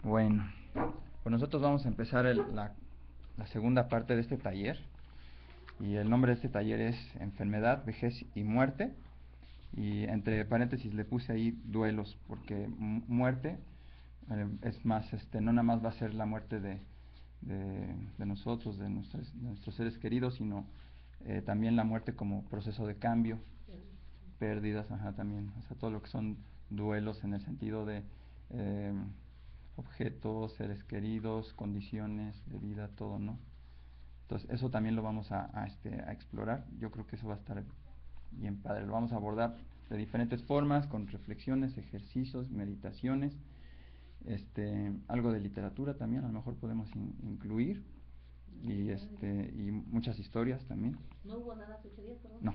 Bueno, pues nosotros vamos a empezar la segunda parte de este taller. Y el nombre de este taller es Enfermedad, Vejez y Muerte. Y entre paréntesis le puse ahí duelos, porque muerte es más, no nada más va a ser la muerte de nosotros, de nuestros seres queridos, sino también la muerte como proceso de cambio, pérdidas, también, o sea, todo lo que son duelos en el sentido de eh, objetos, seres queridos, condiciones de vida, todo, ¿no? Entonces, eso también lo vamos a explorar. Yo creo que eso va a estar bien padre. Lo vamos a abordar de diferentes formas, con reflexiones, ejercicios, meditaciones, algo de literatura también, a lo mejor podemos incluir, y muchas historias también. ¿No hubo nada hace 8 días, perdón?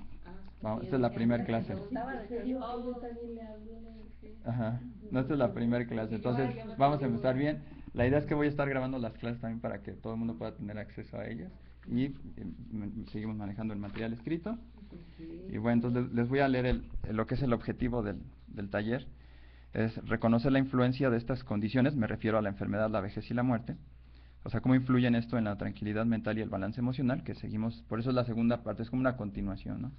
No, esta es la primera clase. Ajá, no, esta es la primera clase, entonces vamos a empezar bien. La idea es que voy a estar grabando las clases también para que todo el mundo pueda tener acceso a ellas, y seguimos manejando el material escrito. Y bueno, entonces les voy a leer lo que es el objetivo del taller. Es reconocer la influencia de estas condiciones, me refiero a la enfermedad, la vejez y la muerte. O sea, cómo influyen esto en la tranquilidad mental y el balance emocional, que seguimos, por eso es la segunda parte, es como una continuación, ¿no?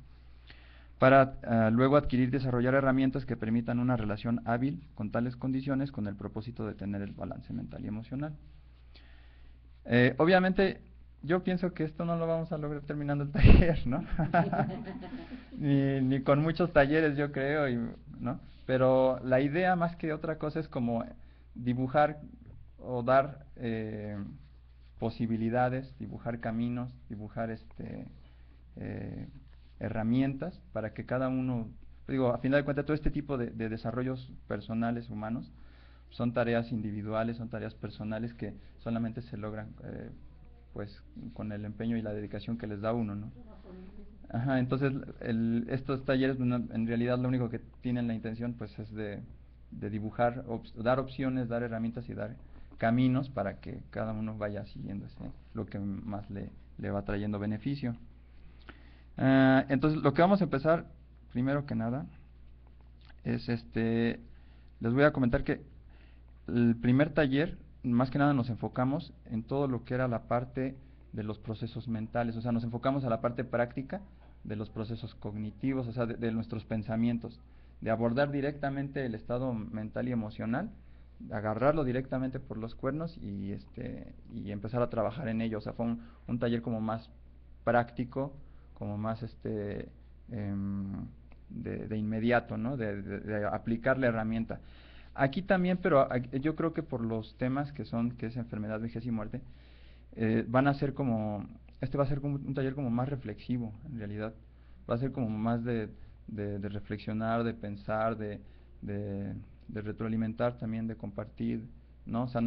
Para luego adquirir y desarrollar herramientas que permitan una relación hábil con tales condiciones con el propósito de tener el balance mental y emocional. Obviamente, yo pienso que esto no lo vamos a lograr terminando el taller, ¿no? ni con muchos talleres, yo creo, ¿no? Pero la idea más que otra cosa es como dibujar o dar posibilidades, dibujar caminos, dibujar herramientas para que cada uno, digo, a final de cuentas, todo este tipo de desarrollos personales humanos son tareas individuales, son tareas personales que solamente se logran pues con el empeño y la dedicación que les da uno, ¿no? Ajá, entonces estos talleres en realidad lo único que tienen la intención pues es de dibujar, dar opciones, dar herramientas y dar caminos para que cada uno vaya siguiendo lo que más le va trayendo beneficio. Entonces lo que vamos a empezar primero que nada es les voy a comentar que el primer taller más que nada nos enfocamos en todo lo que era la parte de los procesos mentales, o sea, nos enfocamos a la parte práctica de los procesos cognitivos, o sea, de nuestros pensamientos, de abordar directamente el estado mental y emocional, agarrarlo directamente por los cuernos y empezar a trabajar en ello. O sea, fue un taller como más práctico, como más de inmediato, ¿no? De aplicar la herramienta. Aquí también, pero yo creo que por los temas que es enfermedad, vejez y muerte, van a ser como, va a ser como un taller como más reflexivo, en realidad. Va a ser como más de reflexionar, de pensar, de, de retroalimentar también, de compartir, ¿no? O sea,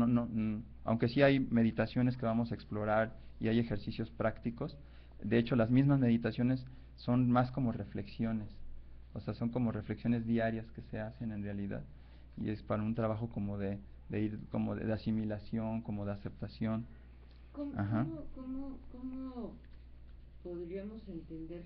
aunque sí hay meditaciones que vamos a explorar y hay ejercicios prácticos, de hecho las mismas meditaciones son más como reflexiones, o sea, son como reflexiones diarias que se hacen en realidad, y es para un trabajo como de ir, como de asimilación, como de aceptación. Ajá. ¿Cómo podríamos entender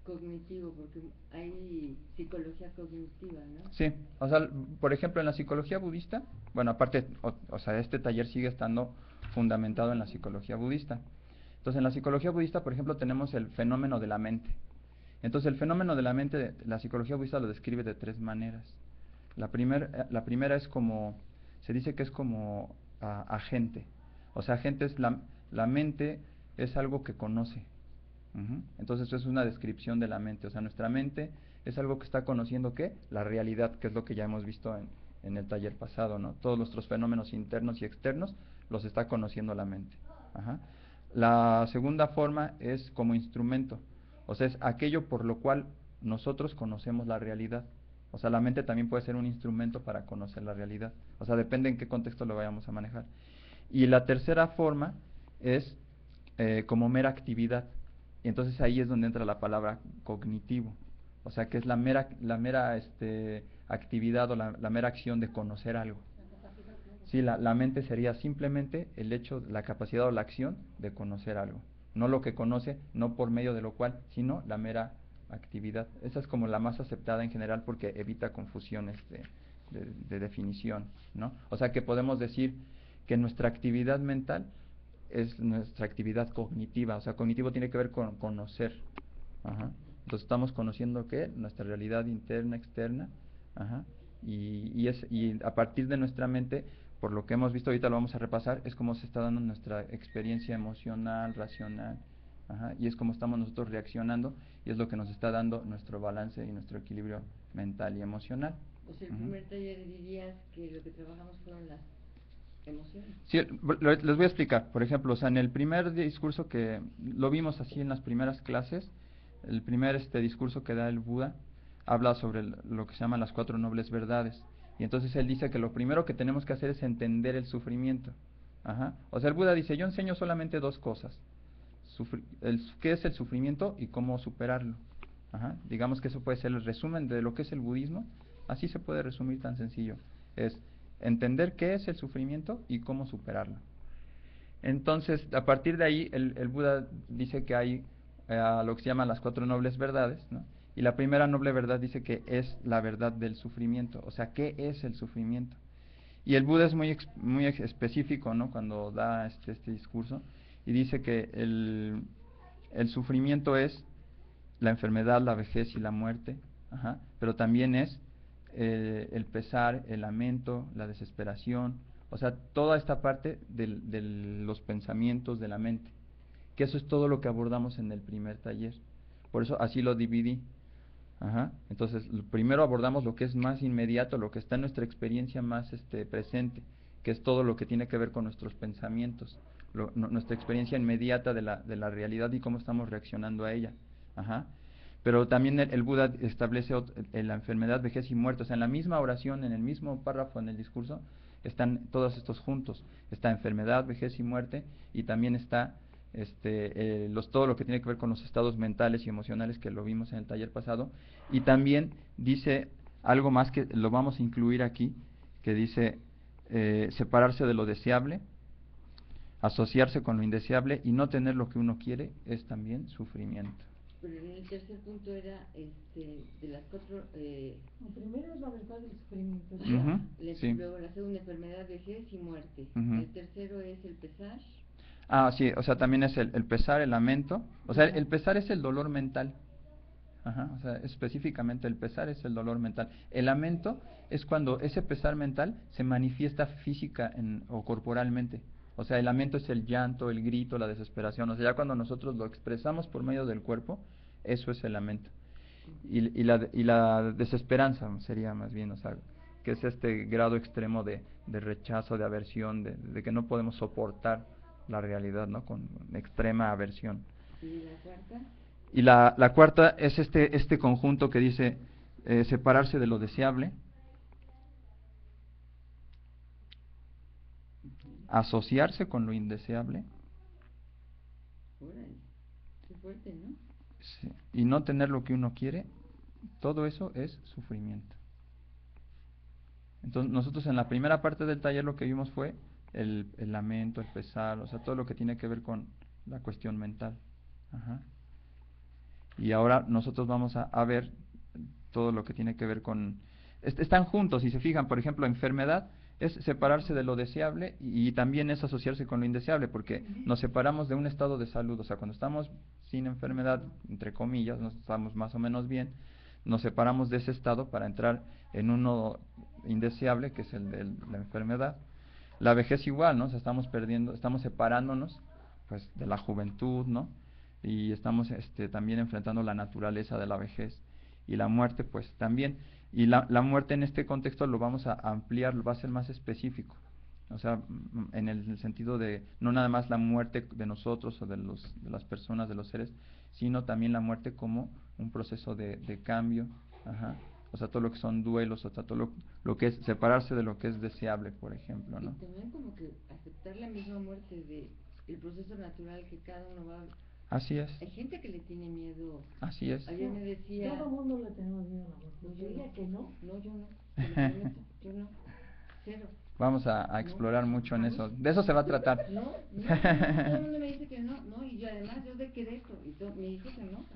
cognitivo? Porque hay psicología cognitiva, ¿no? Sí, o sea, por ejemplo, en la psicología budista, bueno, aparte, o sea, este taller sigue estando fundamentado en la psicología budista. Entonces, en la psicología budista, por ejemplo, tenemos el fenómeno de la mente. Entonces, el fenómeno de la mente, la psicología budista lo describe de tres maneras. La primera es como, se dice que es como agente. O sea, agente es la mente es algo que conoce. Entonces, eso es una descripción de la mente. O sea, nuestra mente es algo que está conociendo, ¿qué? La realidad, que es lo que ya hemos visto en el taller pasado, ¿no? Todos nuestros fenómenos internos y externos los está conociendo la mente. Ajá. La segunda forma es como instrumento. O sea, es aquello por lo cual nosotros conocemos la realidad. O sea, la mente también puede ser un instrumento para conocer la realidad. O sea, depende en qué contexto lo vayamos a manejar. Y la tercera forma es como mera actividad. Y entonces ahí es donde entra la palabra cognitivo. O sea, que es la mera actividad o la mera acción de conocer algo. Sí, la mente sería simplemente el hecho, la capacidad o la acción de conocer algo. No lo que conoce, no por medio de lo cual, sino la mera actividad. Esa es como la más aceptada en general porque evita confusiones de definición, ¿no? O sea que podemos decir que nuestra actividad mental es nuestra actividad cognitiva. O sea, cognitivo tiene que ver con conocer. Ajá. Entonces estamos conociendo ¿qué? Nuestra realidad interna, externa. Ajá. Y a partir de nuestra mente, por lo que hemos visto, ahorita lo vamos a repasar, es como se está dando nuestra experiencia emocional, racional. Ajá. Y es como estamos nosotros reaccionando, y es lo que nos está dando nuestro balance y nuestro equilibrio mental y emocional. O sea, el primer taller dirías que lo que trabajamos fueron las emociones. Sí, les voy a explicar. Por ejemplo, o sea, en el primer discurso que lo vimos así en las primeras clases, el primer discurso que da el Buda habla sobre lo que se llaman las 4 nobles verdades. Y entonces él dice que lo primero que tenemos que hacer es entender el sufrimiento. Ajá. O sea, el Buda dice, yo enseño solamente 2 cosas. ¿Qué es el sufrimiento y cómo superarlo? Ajá. Digamos que eso puede ser el resumen de lo que es el budismo. Así se puede resumir tan sencillo. Es entender qué es el sufrimiento y cómo superarlo. Entonces, a partir de ahí, el Buda dice que hay lo que se llaman las 4 nobles verdades, ¿no? Y la primera noble verdad dice que es la verdad del sufrimiento. O sea, ¿qué es el sufrimiento? Y el Buda es muy específico, ¿no? Cuando da este discurso, y dice que el sufrimiento es la enfermedad, la vejez y la muerte, ajá, pero también es el pesar, el lamento, la desesperación, o sea, toda esta parte de los pensamientos de la mente, que eso es todo lo que abordamos en el primer taller. Por eso así lo dividí. Ajá. Entonces, primero abordamos lo que es más inmediato, lo que está en nuestra experiencia más presente, que es todo lo que tiene que ver con nuestros pensamientos, nuestra experiencia inmediata de la realidad y cómo estamos reaccionando a ella. Ajá. Pero también el Buda establece la enfermedad, vejez y muerte. O sea, en la misma oración, en el mismo párrafo, en el discurso, están todos estos juntos. Está enfermedad, vejez y muerte, y también está todo lo que tiene que ver con los estados mentales y emocionales, que lo vimos en el taller pasado. Y también dice algo más que lo vamos a incluir aquí, que dice separarse de lo deseable, asociarse con lo indeseable y no tener lo que uno quiere es también sufrimiento. Pero en el tercer punto era de las 4. El primero es la verdad del sufrimiento. Sí. Luego la segunda, enfermedad, vejez y muerte. El tercero es el pesar. Sí, o sea, también es el pesar, el lamento. O sea, el pesar es el dolor mental. Ajá, o sea, específicamente el pesar es el dolor mental. El lamento es cuando ese pesar mental se manifiesta física o corporalmente. O sea, el lamento es el llanto, el grito, la desesperación. O sea, ya cuando nosotros lo expresamos por medio del cuerpo, eso es el lamento. Y la desesperanza sería más bien, o sea, que es este grado extremo de rechazo, de aversión, de que no podemos soportar la realidad, ¿no? Con extrema aversión. ¿Y la cuarta? Y la cuarta es este conjunto que dice separarse de lo deseable, asociarse con lo indeseable. Órale, qué fuerte, ¿no? Sí, y no tener lo que uno quiere. Todo eso es sufrimiento. Entonces nosotros en la primera parte del taller lo que vimos fue el lamento, el pesar, o sea, todo lo que tiene que ver con la cuestión mental. Ajá. Y ahora nosotros vamos a ver todo lo que tiene que ver con... Están juntos, si se fijan, por ejemplo, enfermedad es separarse de lo deseable y también es asociarse con lo indeseable, porque nos separamos de un estado de salud. O sea, cuando estamos sin enfermedad, entre comillas, nos estamos más o menos bien, nos separamos de ese estado para entrar en uno indeseable, que es el de la enfermedad. La vejez igual, ¿no? O sea, estamos separándonos pues de la juventud, ¿no? Y estamos también enfrentando la naturaleza de la vejez. Y la muerte pues también. Y la muerte en este contexto lo vamos a ampliar, lo va a ser más específico. O sea, en el sentido de no nada más la muerte de nosotros o de las personas, de los seres, sino también la muerte como un proceso de cambio. Ajá. O sea, todo lo que son duelos, o sea, todo lo que es separarse de lo que es deseable, por ejemplo, ¿no? Y también como que aceptar la misma muerte el proceso natural que cada uno va. Así es. Hay gente que le tiene miedo. Así es. Ayer me decía... Todo el mundo le tenemos miedo a la muerte. No, Yo diría que no. No, yo no. Te lo prometo, yo no. Cero. Vamos a explorar mucho en eso. De eso se va a tratar. No, todo el mundo me dice que no, y yo además de Querétaro, y mi hijo se enoja.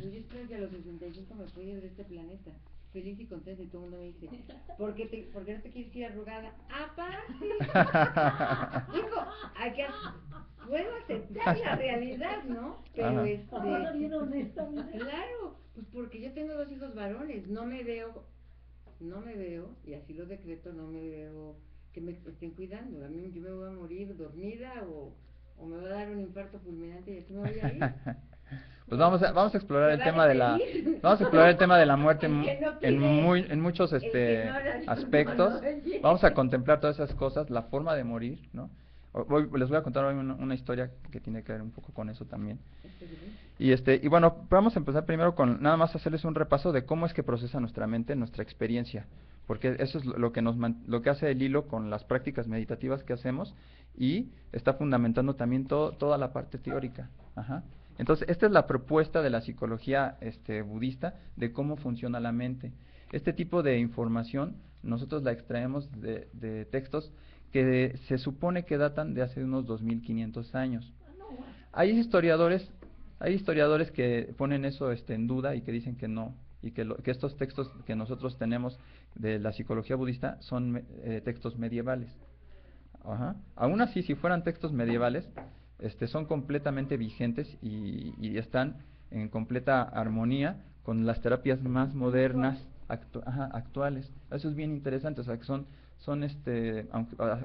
Yo espero que a los 65 me pueda ir de este planeta. feliz y contenta y todo el mundo me dice, ¿por qué no te quieres ir arrugada? Aparte, digo, puedo aceptar la realidad, ¿no? Pero Ajá. Ahora bien honestamente. claro, pues porque yo tengo 2 hijos varones, no me veo, y así lo decreto, no me veo que me estén cuidando. A mí yo me voy a morir dormida o me va a dar un infarto fulminante y así me voy a ir. Pues vamos a explorar ¿Se el vale tema de pedir? vamos a explorar el tema de la muerte El que no en pide, en muchos el que no da, aspectos. no oye. Vamos a contemplar todas esas cosas, la forma de morir, ¿no? Les voy a contar hoy una historia que tiene que ver un poco con eso también. Y bueno, vamos a empezar primero con nada más hacerles un repaso de cómo es que procesa nuestra mente, nuestra experiencia, porque eso es lo que lo que hace el hilo con las prácticas meditativas que hacemos y está fundamentando también toda la parte teórica. Ajá. Entonces, esta es la propuesta de la psicología budista de cómo funciona la mente. Este tipo de información nosotros la extraemos de textos que se supone que datan de hace unos 2500 años. Hay historiadores que ponen eso en duda y que dicen que no, y que estos textos que nosotros tenemos de la psicología budista son textos medievales. Ajá. Aún así, si fueran textos medievales, son completamente vigentes y están en completa armonía con las terapias más modernas actuales. Eso es bien interesante, o sea, que son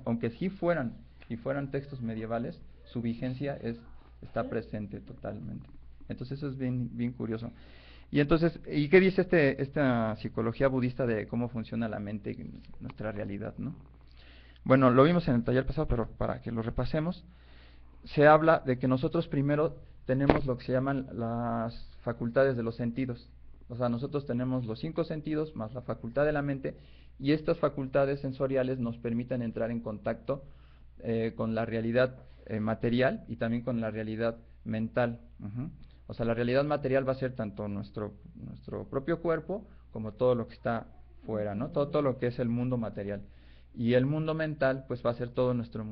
aunque sí fueran textos medievales, su vigencia está presente totalmente. Entonces eso es bien curioso. Y entonces, ¿y qué dice esta psicología budista de cómo funciona la mente y nuestra realidad, no? Bueno, lo vimos en el taller pasado, pero para que lo repasemos, se habla de que nosotros primero tenemos lo que se llaman las facultades de los sentidos. O sea, nosotros tenemos los 5 sentidos más la facultad de la mente, y estas facultades sensoriales nos permiten entrar en contacto con la realidad material y también con la realidad mental. O sea, la realidad material va a ser tanto nuestro propio cuerpo como todo lo que está fuera, ¿no? Todo lo que es el mundo material. Y el mundo mental, pues va a ser todo nuestro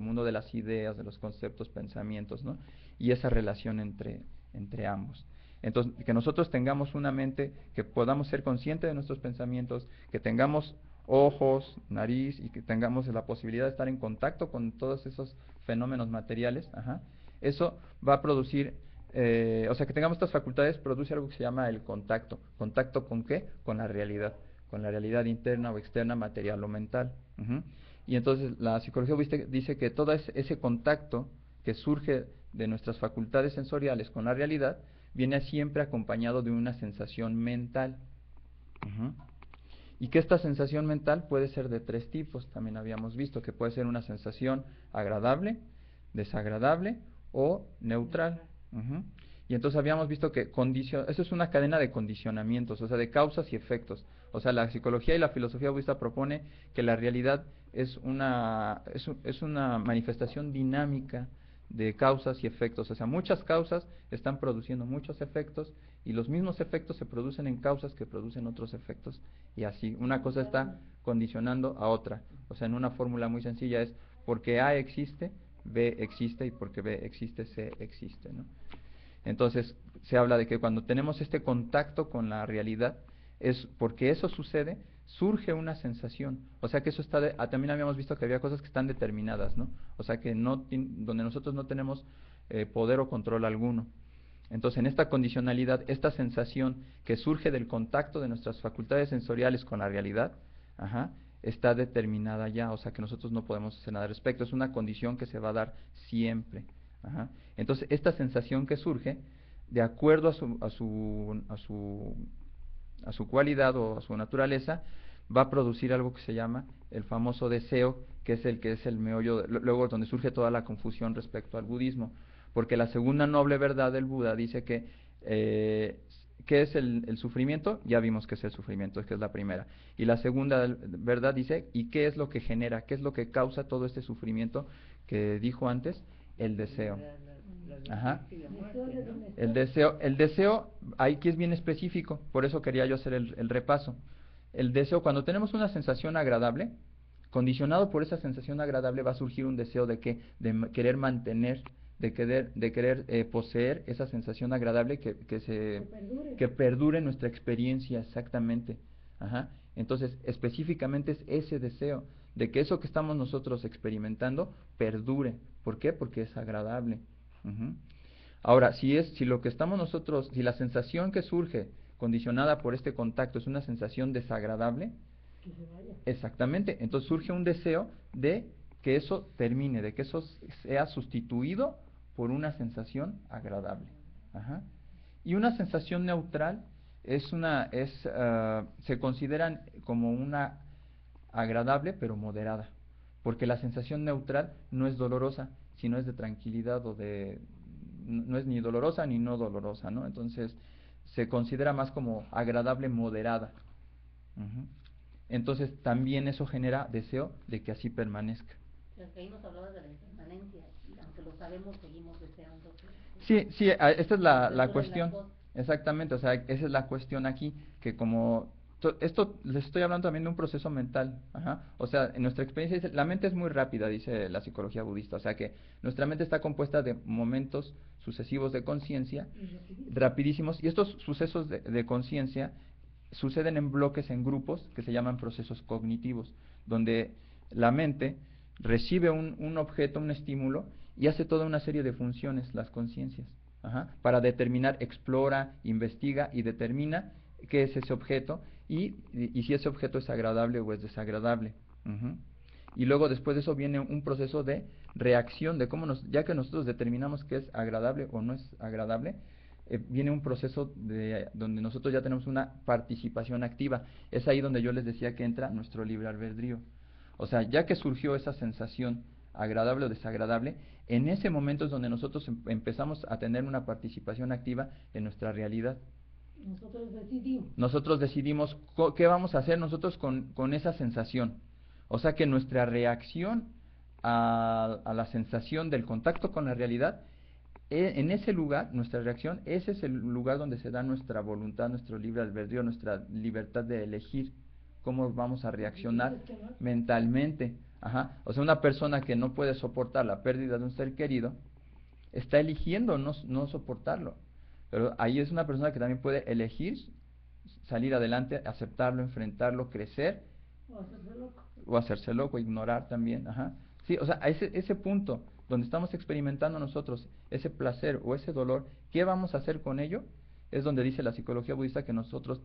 mundo de las ideas, de los conceptos, pensamientos, ¿no? Y esa relación entre ambos. Entonces, que nosotros tengamos una mente, que podamos ser conscientes de nuestros pensamientos, que tengamos ojos, nariz y que tengamos la posibilidad de estar en contacto con todos esos fenómenos materiales, eso va a producir, o sea, que tengamos estas facultades produce algo que se llama el contacto. ¿Contacto con qué? Con la realidad interna o externa, material o mental. Y entonces la psicología dice que todo ese contacto que surge de nuestras facultades sensoriales con la realidad viene siempre acompañado de una sensación mental. Y que esta sensación mental puede ser de 3 tipos, también habíamos visto, que puede ser una sensación agradable, desagradable o neutral. Y entonces habíamos visto que eso es una cadena de condicionamientos, o sea, de causas y efectos. O sea, la psicología y la filosofía budista propone que la realidad es una manifestación dinámica de causas y efectos. O sea, muchas causas están produciendo muchos efectos y los mismos efectos se producen en causas que producen otros efectos. Y así, una cosa está condicionando a otra. O sea, en una fórmula muy sencilla es porque A existe, B existe, y porque B existe, C existe, ¿no? Entonces, se habla de que cuando tenemos este contacto con la realidad, es porque eso sucede, surge una sensación. O sea que eso está, también habíamos visto que había cosas que están determinadas, ¿no? O sea que donde nosotros no tenemos poder o control alguno. Entonces, en esta condicionalidad, esta sensación que surge del contacto de nuestras facultades sensoriales con la realidad, está determinada ya, o sea que nosotros no podemos hacer nada al respecto. Es una condición que se va a dar siempre. Entonces, esta sensación que surge, de acuerdo a su cualidad o a su naturaleza, va a producir algo que se llama el famoso deseo, que es el meollo, luego donde surge toda la confusión respecto al budismo, porque la segunda noble verdad del Buda dice que ¿qué es el sufrimiento? Ya vimos que es el sufrimiento, que es la primera. Y la segunda verdad dice, ¿y qué es lo que genera? ¿Qué es lo que causa todo este sufrimiento que dijo antes? El deseo. El deseo, aquí es bien específico, por eso quería yo hacer el repaso. El deseo, cuando tenemos una sensación agradable, condicionado por esa sensación agradable va a surgir un deseo de querer mantener de querer poseer esa sensación agradable que perdure en nuestra experiencia, exactamente. Ajá. Entonces, específicamente es ese deseo de que eso que estamos nosotros experimentando perdure. ¿Por qué? Porque es agradable. Ujú. Ahora, si lo que estamos nosotros, si la sensación que surge condicionada por este contacto es una sensación desagradable, Que se vaya. exactamente, entonces surge un deseo de que eso termine, de que eso sea sustituido por una sensación agradable. Ajá. Y una sensación neutral se consideran como una agradable pero moderada, porque la sensación neutral no es dolorosa, sino es de tranquilidad no es ni dolorosa ni no dolorosa, ¿no? Entonces se considera más como agradable moderada. Ujú. Entonces también eso genera deseo de que así permanezca. Pero que ahí nos hablabas de la impermanencia, y aunque lo sabemos, seguimos deseando que... Sí, sí, esta es la Dentro de cuestión. las cosas. Exactamente, o sea, esa es la cuestión aquí, que como esto les estoy hablando también de un proceso mental, ajá. O sea, en nuestra experiencia la mente es muy rápida, dice la psicología budista, o sea que nuestra mente está compuesta de momentos sucesivos de conciencia, rapidísimos, y estos sucesos de conciencia suceden en bloques, en grupos, que se llaman procesos cognitivos, donde la mente recibe un objeto, un estímulo, y hace toda una serie de funciones, las conciencias. Ajá, para determinar, explora, investiga y determina qué es ese objeto y si ese objeto es agradable o es desagradable. Uh-huh. Y luego después de eso viene un proceso de reacción, de cómo ya que nosotros determinamos qué es agradable o no es agradable, viene un proceso donde nosotros ya tenemos una participación activa. Es ahí donde yo les decía que entra nuestro libre albedrío. O sea, ya que surgió esa sensación agradable o desagradable, en ese momento es donde nosotros empezamos a tener una participación activa en nuestra realidad. Nosotros decidimos qué vamos a hacer nosotros con esa sensación. O sea que nuestra reacción a la sensación del contacto con la realidad, en ese lugar, nuestra reacción, ese es el lugar donde se da nuestra voluntad, nuestro libre albedrío, nuestra libertad de elegir cómo vamos a reaccionar mentalmente. Ajá. O sea, una persona que no puede soportar la pérdida de un ser querido, está eligiendo no soportarlo. Pero ahí es una persona que también puede elegir salir adelante, aceptarlo, enfrentarlo, crecer. O hacerse loco, ignorar también. Ajá. Sí, o sea, a ese punto donde estamos experimentando nosotros ese placer o ese dolor, ¿qué vamos a hacer con ello? Es donde dice la psicología budista que nosotros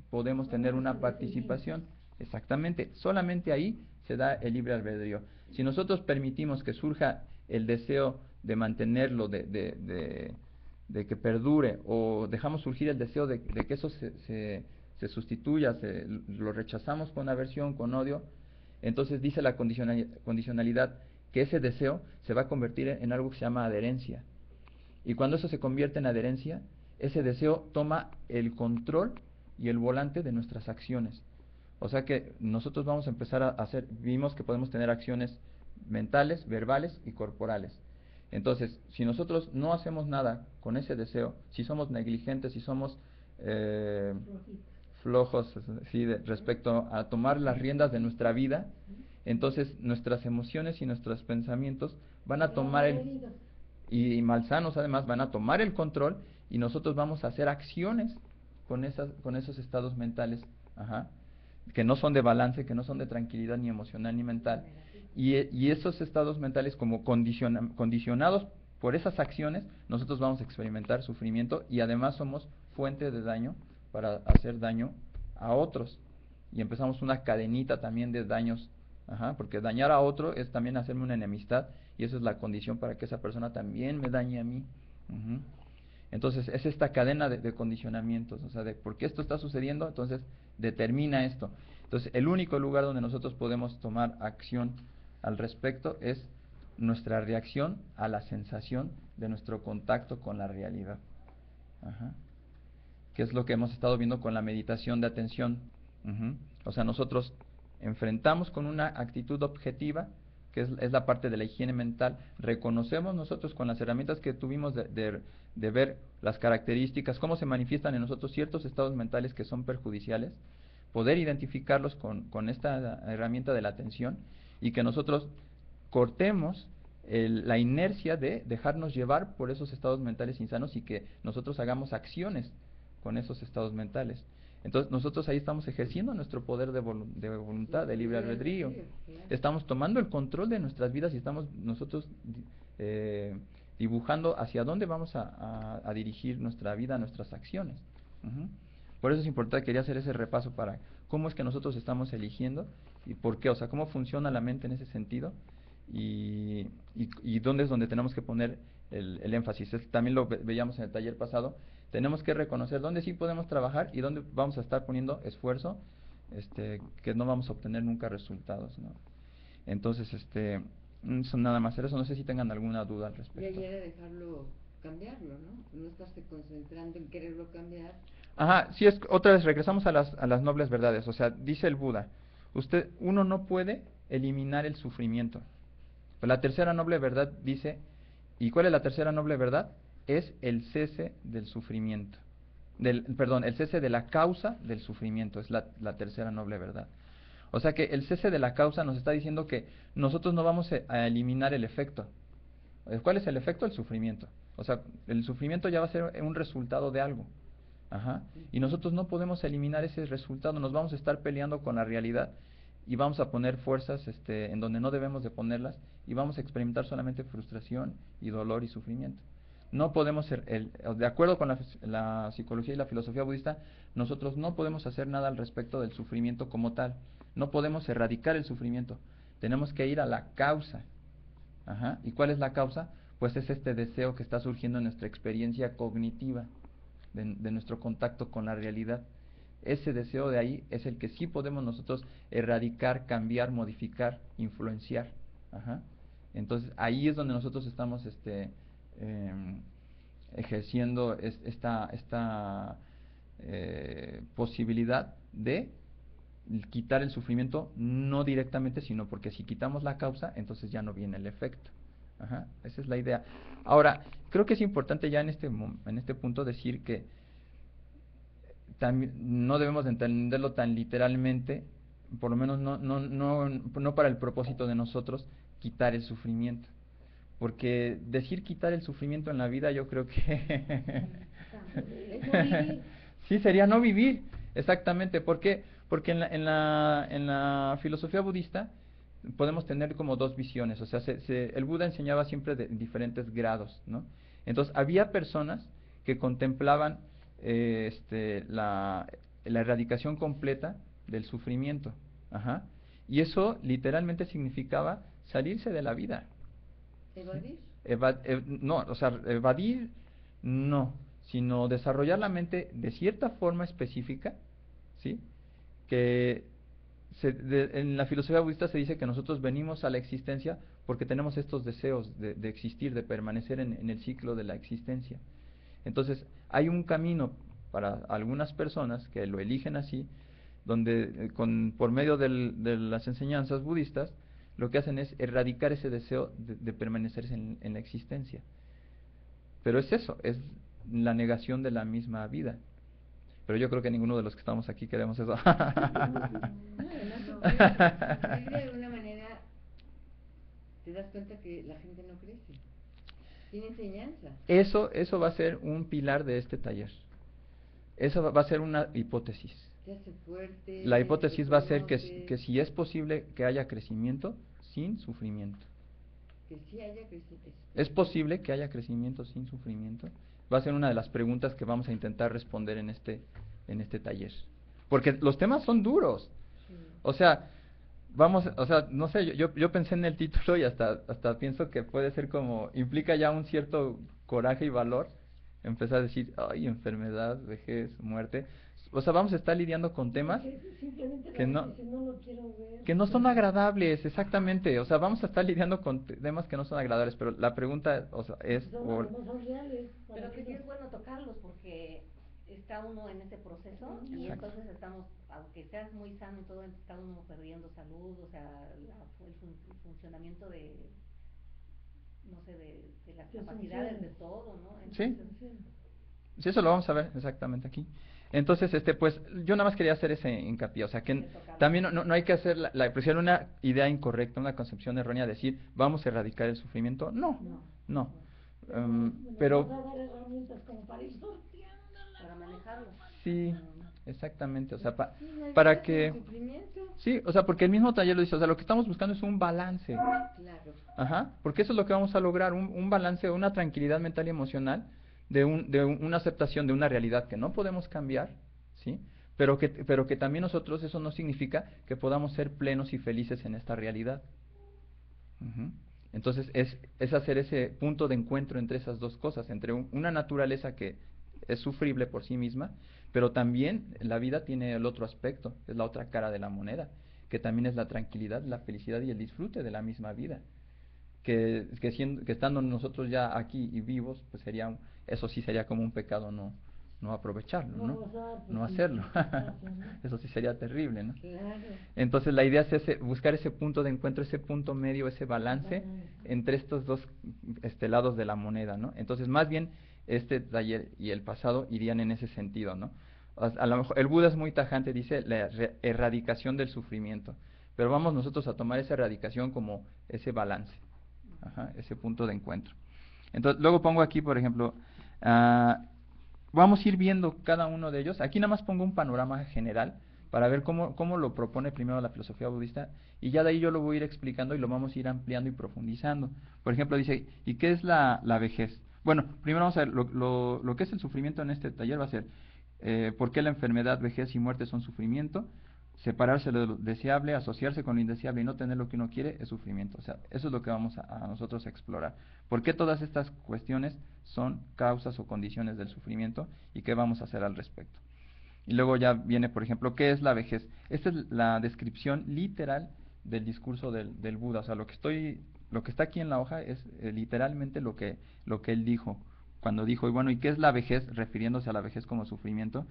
podemos tener una participación. Exactamente, solamente ahí se da el libre albedrío. Si nosotros permitimos que surja el deseo de mantenerlo, de que perdure, o dejamos surgir el deseo de que eso se sustituya, lo rechazamos con aversión, con odio, entonces dice la condicionalidad que ese deseo se va a convertir en algo que se llama adherencia. Y cuando eso se convierte en adherencia, ese deseo toma el control y el volante de nuestras acciones. O sea que nosotros vamos a empezar a vimos que podemos tener acciones mentales, verbales y corporales. Entonces, si nosotros no hacemos nada con ese deseo, si somos negligentes, si somos flojos respecto a tomar las riendas de nuestra vida, entonces nuestras emociones y nuestros pensamientos van a tomar y malsanos además van a tomar el control, y nosotros vamos a hacer acciones con esos estados mentales, ajá, que no son de balance, que no son de tranquilidad ni emocional ni mental, y esos estados mentales como condicionados por esas acciones, nosotros vamos a experimentar sufrimiento, y además somos fuente de daño para hacer daño a otros, y empezamos una cadenita también de daños. Ajá, porque dañar a otro es también hacerme una enemistad, y eso es la condición para que esa persona también me dañe a mí. Uh-huh. Entonces es esta cadena de condicionamientos, o sea, de por qué esto está sucediendo, entonces determina esto. Entonces el único lugar donde nosotros podemos tomar acción al respecto es nuestra reacción a la sensación de nuestro contacto con la realidad. Ajá. Que es lo que hemos estado viendo con la meditación de atención. Uh-huh. O sea, nosotros enfrentamos con una actitud objetiva, que es la parte de la higiene mental, reconocemos nosotros con las herramientas que tuvimos de ver las características, cómo se manifiestan en nosotros ciertos estados mentales que son perjudiciales, poder identificarlos con esta herramienta de la atención, y que nosotros cortemos la inercia de dejarnos llevar por esos estados mentales insanos y que nosotros hagamos acciones con esos estados mentales. Entonces nosotros ahí estamos ejerciendo nuestro poder de voluntad, de libre albedrío. Estamos tomando el control de nuestras vidas y estamos nosotros dibujando hacia dónde vamos a dirigir nuestra vida, nuestras acciones. Por eso es importante, quería hacer ese repaso para cómo es que nosotros estamos eligiendo y por qué, o sea, cómo funciona la mente en ese sentido y dónde es donde tenemos que poner el énfasis. También lo veíamos en el taller pasado. Tenemos que reconocer dónde sí podemos trabajar y dónde vamos a estar poniendo esfuerzo, que no vamos a obtener nunca resultados, ¿no? Entonces, eso nada más eso. No sé si tengan alguna duda al Y respecto. ahí era dejarlo cambiarlo, ¿no? No estarse concentrando en quererlo cambiar. Ajá, sí, otra vez regresamos a las nobles verdades. O sea, dice el Buda, uno no puede eliminar el sufrimiento. Pero la tercera noble verdad dice, ¿y cuál es la tercera noble verdad? Es el cese del sufrimiento. Perdón, el cese de la causa del sufrimiento, es la tercera noble verdad. O sea que el cese de la causa nos está diciendo que nosotros no vamos a eliminar el efecto. ¿Cuál es el efecto? El sufrimiento. O sea, el sufrimiento ya va a ser un resultado de algo. Ajá. Y nosotros no podemos eliminar ese resultado, nos vamos a estar peleando con la realidad y vamos a poner fuerzas en donde no debemos de ponerlas y vamos a experimentar solamente frustración y dolor y sufrimiento. No podemos de acuerdo con la psicología y la filosofía budista, nosotros no podemos hacer nada al respecto del sufrimiento como tal. No podemos erradicar el sufrimiento. Tenemos que ir a la causa. Ajá. ¿Y cuál es la causa? Pues es este deseo que está surgiendo en nuestra experiencia cognitiva, de nuestro contacto con la realidad. Ese deseo de ahí es el que sí podemos nosotros erradicar, cambiar, modificar, influenciar. Ajá. Entonces ahí es donde nosotros estamos ejerciendo esta posibilidad de quitar el sufrimiento, no directamente, sino porque si quitamos la causa, entonces ya no viene el efecto. Ajá, esa es la idea. Ahora, creo que es importante ya en este punto decir que no debemos de entenderlo tan literalmente, por lo menos no para el propósito de nosotros quitar el sufrimiento. Porque decir quitar el sufrimiento en la vida, yo creo que Es no vivir. sí, sería no vivir, exactamente. ¿Por qué? Porque en la filosofía budista podemos tener como dos visiones. O sea, el Buda enseñaba siempre de diferentes grados, ¿no? Entonces, había personas que contemplaban la erradicación completa del sufrimiento. Ajá. Y eso literalmente significaba salirse de la vida. ¿Evadir? No, o sea, evadir no, sino desarrollar la mente de cierta forma específica, ¿sí? Que en la filosofía budista se dice que nosotros venimos a la existencia porque tenemos estos deseos de existir, de permanecer en el ciclo de la existencia. Entonces, hay un camino para algunas personas que lo eligen así, donde por medio de las enseñanzas budistas, lo que hacen es erradicar ese deseo de permanecer en la existencia. Pero es eso, es la negación de la misma vida. Pero yo creo que ninguno de los que estamos aquí queremos eso. No, además, de alguna manera te das cuenta que la gente no crece. Tiene enseñanza. Eso va a ser un pilar de este taller. Eso va a ser una hipótesis. Te hace fuerte. La hipótesis va a ser que conoces, si es posible que haya crecimiento sin sufrimiento. que sí haya crecimiento. ¿Es posible que haya crecimiento sin sufrimiento? Va a ser una de las preguntas que vamos a intentar responder en este taller. Porque los temas son duros. Sí. O sea, no sé, yo pensé en el título y hasta pienso que puede ser como, implica ya un cierto coraje y valor, empezar a decir, ay, enfermedad, vejez, muerte. O sea, vamos a estar lidiando con temas Simplemente que no, dice, no lo quiero ver. que no son agradables, exactamente. O sea, vamos a estar lidiando con temas que no son agradables, pero la pregunta, o sea, es... No son reales. Pero que sí es bueno tocarlos porque está uno en ese proceso y Exacto. entonces estamos, aunque seas muy sano y todo, está uno perdiendo salud, o sea, el funcionamiento de, no sé, de las Que capacidades funcione. de todo, ¿no? Sí. Entonces, Sí, eso lo vamos a ver exactamente aquí. Entonces, pues, yo nada más quería hacer ese hincapié, o sea, que también no hay que hacer la expresión una idea incorrecta, una concepción errónea, decir, vamos a erradicar el sufrimiento. No, no. Pero Pero, vas a dar herramientas como para ir sorteándola. Para manejarlo. sí, exactamente, o sea, Sí, la para vida con el que... sufrimiento. Sí, o sea, porque el mismo taller lo dice, o sea, lo que estamos buscando es un balance. Claro. Ajá, porque eso es lo que vamos a lograr, un balance, una tranquilidad mental y emocional una aceptación de una realidad que no podemos cambiar, ¿sí? Pero que también nosotros, eso no significa que podamos ser plenos y felices en esta realidad. Ujú. Entonces, es hacer ese punto de encuentro entre esas dos cosas, entre una naturaleza que es sufrible por sí misma, pero también la vida tiene el otro aspecto, es la otra cara de la moneda, que también es la tranquilidad, la felicidad y el disfrute de la misma vida. Que estando nosotros ya aquí y vivos, pues eso sí sería como un pecado no aprovecharlo, No ¿no? gozar, pues No sí, hacerlo. ¿no? Eso sí sería terrible, ¿no? Claro. Entonces la idea es buscar ese punto de encuentro, ese punto medio, ese balance Balance. entre estos dos lados de la moneda, ¿no? Entonces más bien este taller y el pasado irían en ese sentido, ¿no? A lo mejor el Buda es muy tajante, dice la erradicación del sufrimiento, pero vamos nosotros a tomar esa erradicación como ese balance. Ajá, ese punto de encuentro. Entonces, luego pongo aquí, por ejemplo, vamos a ir viendo cada uno de ellos. Aquí nada más pongo un panorama general para ver cómo lo propone primero la filosofía budista y ya de ahí yo lo voy a ir explicando y lo vamos a ir ampliando y profundizando. Por ejemplo, dice, ¿y qué es la vejez? Bueno, primero vamos a ver lo que es el sufrimiento en este taller va a ser por qué la enfermedad, vejez y muerte son sufrimiento. Separarse de lo deseable, asociarse con lo indeseable y no tener lo que uno quiere es sufrimiento. O sea, eso es lo que vamos a nosotros a explorar. ¿Por qué todas estas cuestiones son causas o condiciones del sufrimiento y qué vamos a hacer al respecto? Y luego ya viene, por ejemplo, ¿qué es la vejez? Esta es la descripción literal del discurso del Buda. O sea, lo que está aquí en la hoja es literalmente lo que él dijo. Cuando dijo, y bueno, ¿y qué es la vejez? Refiriéndose a la vejez como sufrimiento,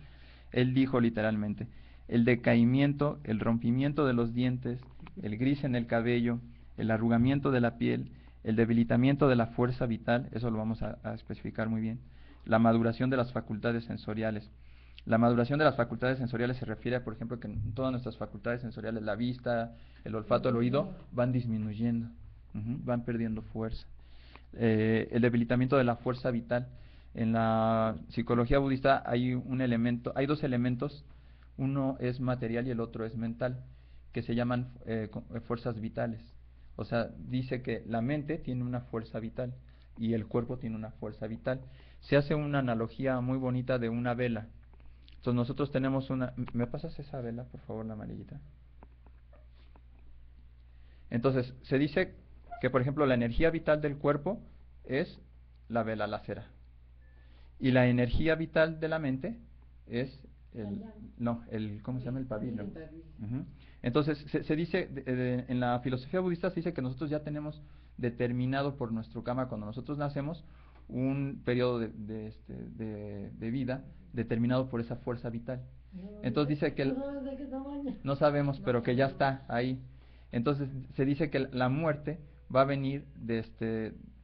él dijo literalmente, el decaimiento, el rompimiento de los dientes, el gris en el cabello, el arrugamiento de la piel, el debilitamiento de la fuerza vital, eso lo vamos a especificar muy bien, la maduración de las facultades sensoriales. La maduración de las facultades sensoriales se refiere a, por ejemplo, que todas nuestras facultades sensoriales, la vista, el olfato, el oído, van disminuyendo, van perdiendo fuerza. El debilitamiento de la fuerza vital. En la psicología budista hay hay dos elementos, uno es material y el otro es mental, que se llaman fuerzas vitales. O sea, dice que la mente tiene una fuerza vital y el cuerpo tiene una fuerza vital. Se hace una analogía muy bonita de una vela. Entonces nosotros tenemos ¿Me pasas esa vela, por favor, la amarillita? Entonces, se dice que, por ejemplo, la energía vital del cuerpo es la vela, la cera. Y la energía vital de la mente es ¿cómo se llama? El pabilo. Entonces, se dice, en la filosofía budista se dice que nosotros ya tenemos determinado por nuestro karma, cuando nosotros nacemos, un periodo de vida determinado por esa fuerza vital. Entonces dice que no sabemos, pero que ya está ahí. Entonces se dice que la muerte va a venir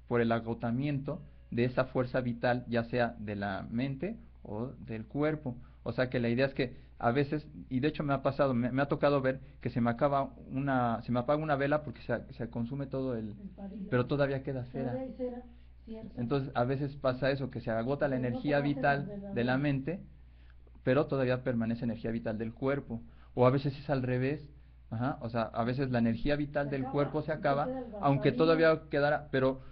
por el agotamiento de esa fuerza vital, ya sea de la mente o del cuerpo. O sea que la idea es que a veces, y de hecho me ha pasado, me ha tocado ver que se me apaga una vela porque se consume todo pero todavía queda cera. Entonces a veces pasa eso, que se agota la energía vital de la mente, pero todavía permanece energía vital del cuerpo. O a veces es al revés. Ajá, o sea, a veces la energía vital del cuerpo se acaba, aunque todavía quedara, pero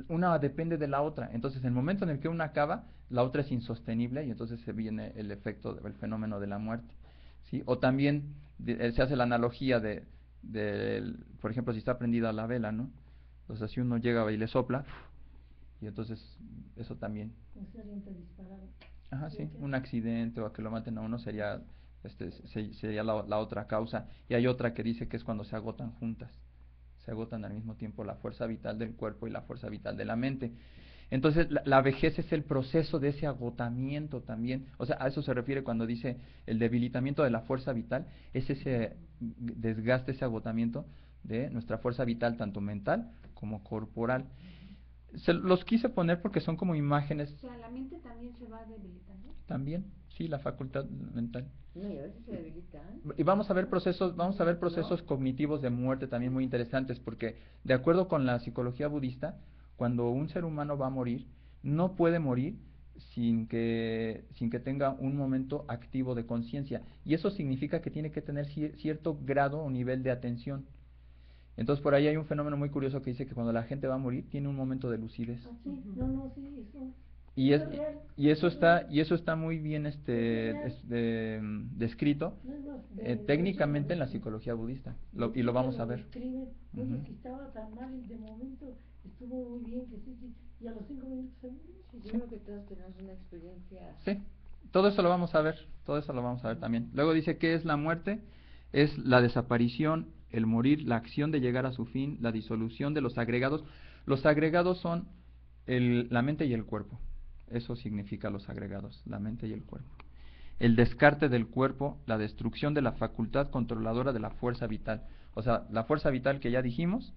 una depende de la otra. Entonces, en el momento en el que una acaba, la otra es insostenible y entonces se viene el efecto, el fenómeno de la muerte. ¿Sí? O también se hace la analogía por ejemplo, si está prendida la vela, ¿no? Entonces, si uno llega y le sopla, y entonces eso también. Ajá, sí, un accidente o a que lo maten a uno sería la otra causa. Y hay otra que dice que es cuando se agotan juntas, se agotan al mismo tiempo la fuerza vital del cuerpo y la fuerza vital de la mente. Entonces la vejez es el proceso de ese agotamiento también. O sea, a eso se refiere cuando dice el debilitamiento de la fuerza vital, es ese desgaste, ese agotamiento de nuestra fuerza vital, tanto mental como corporal. Los quise poner porque son como imágenes. O sea, la mente también se va debilitando. También, Sí, la facultad mental. No, y a veces se debilitan. Y vamos a ver procesos cognitivos de muerte también muy interesantes, porque de acuerdo con la psicología budista, cuando un ser humano va a morir, no puede morir sin que tenga un momento activo de conciencia. Y eso significa que tiene que tener cierto grado o nivel de atención. Entonces por ahí hay un fenómeno muy curioso que dice que cuando la gente va a morir tiene un momento de lucidez. Ah, sí, no, no, sí, eso. Y Eso es real. eso está muy bien descrito No es más, técnicamente en la psicología budista, y lo vamos a ver. Escriben, Ujú. oye, que estaba tan mal y de momento estuvo muy bien, que sí, y a los 5 minutos se murió. Yo creo que todos tenemos una experiencia. Sí, todo eso lo vamos a ver, también. Luego dice, ¿qué es la muerte? Es la desaparición, el morir, la acción de llegar a su fin, la disolución de los agregados. Los agregados son la mente y el cuerpo. Eso significa los agregados, la mente y el cuerpo. El descarte del cuerpo, la destrucción de la facultad controladora de la fuerza vital. O sea, la fuerza vital que ya dijimos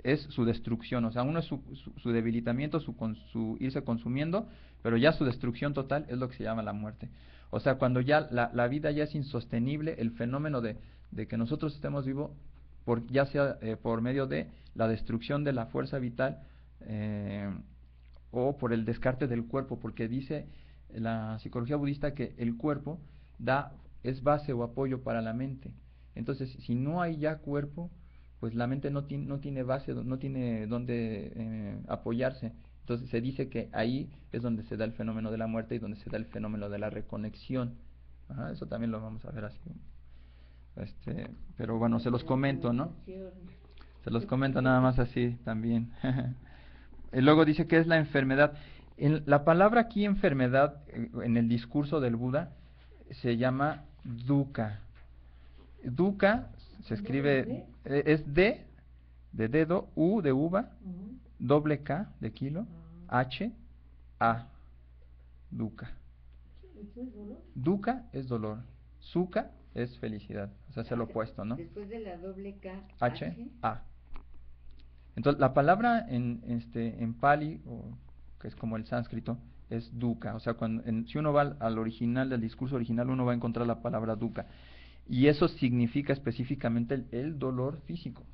es su destrucción. O sea, uno es su debilitamiento, su irse consumiendo, pero ya su destrucción total es lo que se llama la muerte. O sea, cuando ya la vida ya es insostenible, el fenómeno de que nosotros estemos vivos, ya sea por medio de la destrucción de la fuerza vital, o por el descarte del cuerpo, porque dice la psicología budista que el cuerpo es base o apoyo para la mente. Entonces, si no hay ya cuerpo, pues la mente no tiene base, no tiene donde apoyarse. Entonces se dice que ahí es donde se da el fenómeno de la muerte y donde se da el fenómeno de la reconexión. Ajá, eso también lo vamos a ver así. Pero bueno, se los comento, ¿no? Se los comento nada más así también. Y luego dice que es la enfermedad. La palabra aquí enfermedad, en el discurso del Buda, se llama dukkha. Dukkha se escribe, es D de dedo, U de uva, doble K de kilo, H, A. Dukkha. Dukkha es dolor. Sukha es felicidad. O sea, es el opuesto, ¿no? Después de la doble K, H, A. Entonces, la palabra en Pali, que es como el sánscrito, es dukkha. O sea, si uno va al original, del discurso original, uno va a encontrar la palabra dukkha. Y eso significa específicamente el dolor físico.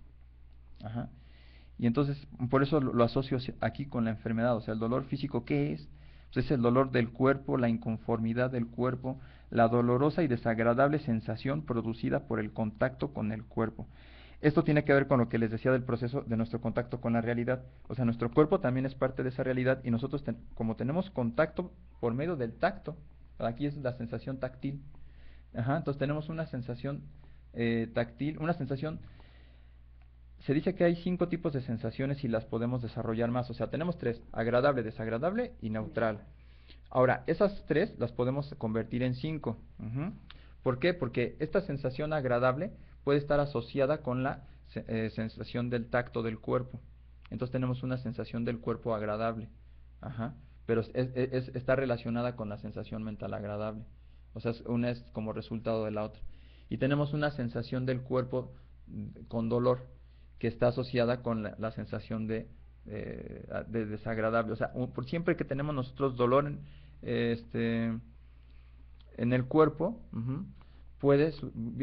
Ajá. Y entonces, por eso lo asocio aquí con la enfermedad. O sea, el dolor físico, ¿qué es? Pues es el dolor del cuerpo, la inconformidad del cuerpo, la dolorosa y desagradable sensación producida por el contacto con el cuerpo. Esto tiene que ver con lo que les decía del proceso de nuestro contacto con la realidad. O sea, nuestro cuerpo también es parte de esa realidad y nosotros, como tenemos contacto por medio del tacto, aquí es la sensación táctil. Ajá, entonces tenemos una sensación táctil, una sensación. Se dice que hay 5 tipos de sensaciones y las podemos desarrollar más. O sea, tenemos 3, agradable, desagradable y neutral. Ahora, esas 3 las podemos convertir en 5. ¿Por qué? Porque esta sensación agradable puede estar asociada con la sensación del tacto del cuerpo. Entonces tenemos una sensación del cuerpo agradable. Ajá. Pero está relacionada con la sensación mental agradable. O sea, una es como resultado de la otra. Y tenemos una sensación del cuerpo con dolor, que está asociada con la sensación de desagradable. O sea, por siempre que tenemos nosotros dolor en el cuerpo,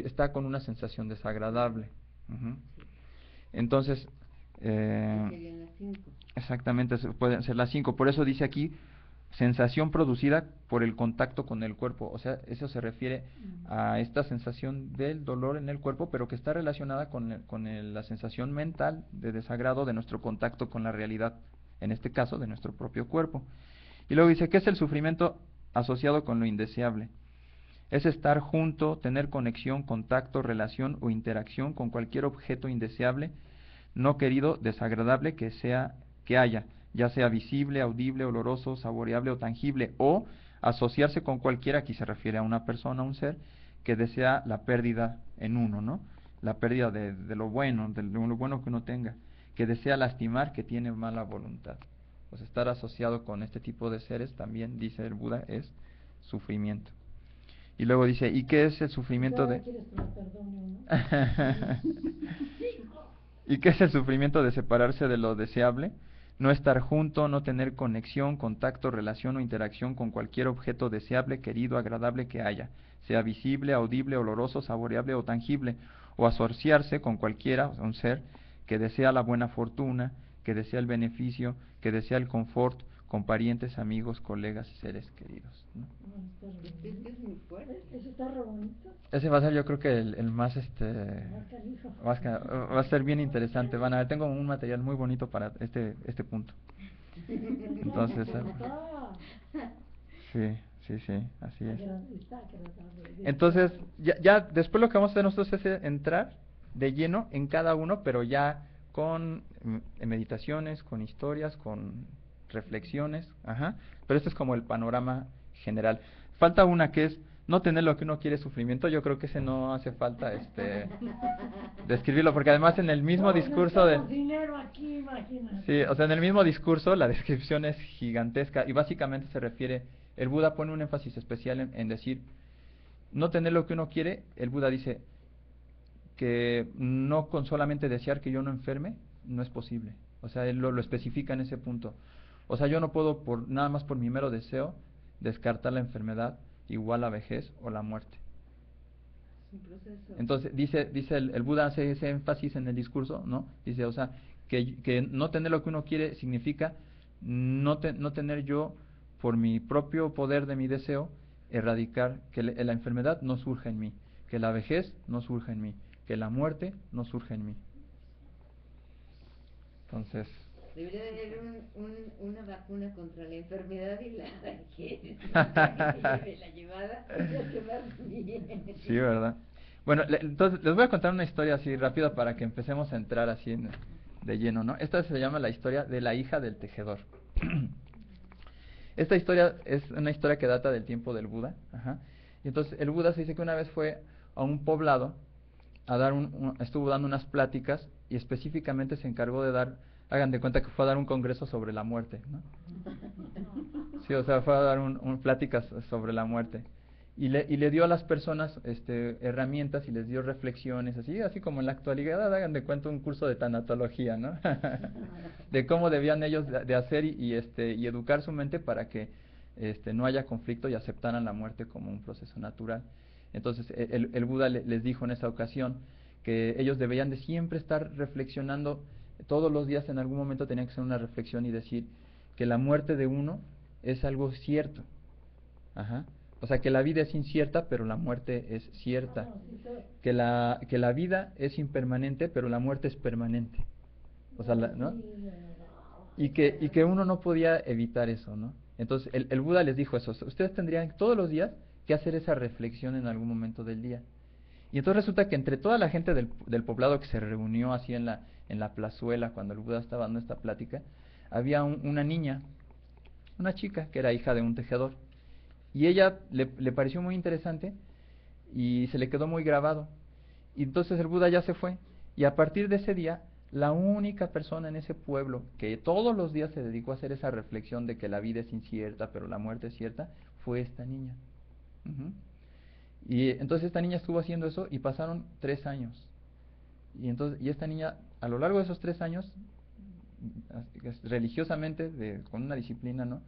está con una sensación desagradable. Entonces, serían las 5. exactamente, pueden ser las 5. Por eso dice aquí, sensación producida por el contacto con el cuerpo. O sea, eso se refiere a esta sensación del dolor en el cuerpo, pero que está relacionada con la sensación mental de desagrado de nuestro contacto con la realidad, en este caso de nuestro propio cuerpo. Y luego dice, ¿qué es el sufrimiento asociado con lo indeseable? Es estar junto, tener conexión, contacto, relación o interacción con cualquier objeto indeseable, no querido, desagradable que haya, ya sea visible, audible, oloroso, saboreable o tangible, o asociarse con cualquiera, aquí se refiere a una persona, a un ser, que desea la pérdida en uno, ¿no? La pérdida de lo bueno, de lo bueno que uno tenga, que desea lastimar, que tiene mala voluntad. Pues estar asociado con este tipo de seres también, dice el Buda, es sufrimiento. Y luego dice, ¿y qué es el sufrimiento de...? ¿Y qué es el sufrimiento de separarse de lo deseable? no estar junto, no tener conexión, contacto, relación o interacción con cualquier objeto deseable, querido, agradable que haya, sea visible, audible, oloroso, saboreable o tangible, o asociarse con cualquiera, o sea, un ser que desea la buena fortuna, que desea el beneficio, que desea el confort, con parientes, amigos, colegas y seres queridos, ¿no? Es muy fuerte. Eso está re bonito. Ese va a ser, yo creo que el más, Más canijo. va a ser bien interesante. Van a ver, tengo un material muy bonito para este punto. Entonces, sí, así es. Entonces, ya después lo que vamos a hacer nosotros es entrar de lleno en cada uno, pero ya con meditaciones, con historias, con reflexiones, pero este es como el panorama general. Falta una que es no tener lo que uno quiere, sufrimiento. Yo creo que ese no hace falta describirlo, porque además en el mismo discurso de... dinero aquí, imagínate. Sí, o sea, en el mismo discurso la descripción es gigantesca y básicamente se refiere, el Buda pone un énfasis especial en decir, no tener lo que uno quiere. El Buda dice que no con solamente desear que yo no enferme, no es posible. O sea, él lo especifica en ese punto. O sea, yo no puedo, nada más por mi mero deseo, descartar la enfermedad igual la vejez o la muerte. Entonces, dice el Buda hace ese énfasis en el discurso, ¿no? Dice, o sea, que no tener lo que uno quiere significa no tener yo, por mi propio poder de mi deseo, erradicar que la enfermedad no surja en mí, que la vejez no surja en mí, que la muerte no surja en mí. Entonces... Debería de haber una vacuna contra la enfermedad y la vejez. La llevada. Sí, ¿verdad? Bueno, entonces les voy a contar una historia así rápida para que empecemos a entrar así de lleno, ¿no? Esta se llama la historia de la hija del tejedor. Esta historia es una historia que data del tiempo del Buda. Y entonces el Buda se dice que una vez fue a un poblado a dar estuvo dando unas pláticas y específicamente se encargó de dar, hagan de cuenta que fue a dar un congreso sobre la muerte, ¿no? Sí, o sea, fue a dar pláticas sobre la muerte. Y le dio a las personas herramientas y les dio reflexiones, así como en la actualidad, hagan de cuenta un curso de tanatología, ¿no? De cómo debían ellos de hacer y educar su mente para que no haya conflicto y aceptaran la muerte como un proceso natural. Entonces el Buda les dijo en esa ocasión que ellos debían de siempre estar reflexionando, todos los días en algún momento tenían que hacer una reflexión y decir que la muerte de uno es algo cierto. O sea, que la vida es incierta, pero la muerte es cierta. Que la vida es impermanente, pero la muerte es permanente. O sea, ¿no? Y que uno no podía evitar eso, ¿no? Entonces, el Buda les dijo eso. Ustedes tendrían todos los días que hacer esa reflexión en algún momento del día. Y entonces resulta que entre toda la gente del poblado que se reunió así en la plazuela cuando el Buda estaba dando esta plática, había una niña, una chica que era hija de un tejedor. Y ella le pareció muy interesante y se le quedó muy grabado. Y entonces el Buda ya se fue. Y a partir de ese día, la única persona en ese pueblo que todos los días se dedicó a hacer esa reflexión de que la vida es incierta, pero la muerte es cierta, fue esta niña. Y entonces esta niña estuvo haciendo eso y pasaron 3 años. Y esta niña, a lo largo de esos 3 años, religiosamente, con una disciplina, ¿no?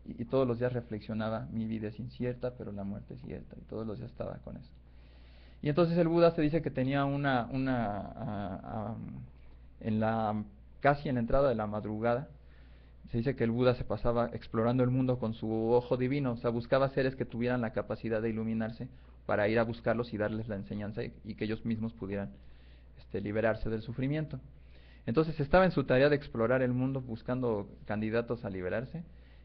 Y todos los días reflexionaba, mi vida es incierta, pero la muerte es cierta, y todos los días estaba con eso. Y entonces el Buda se dice que tenía casi en la entrada de la madrugada, se dice que el Buda se pasaba explorando el mundo con su ojo divino, o sea, buscaba seres que tuvieran la capacidad de iluminarse para ir a buscarlos y darles la enseñanza y que ellos mismos pudieran liberarse del sufrimiento. Entonces estaba en su tarea de explorar el mundo buscando candidatos a liberarse,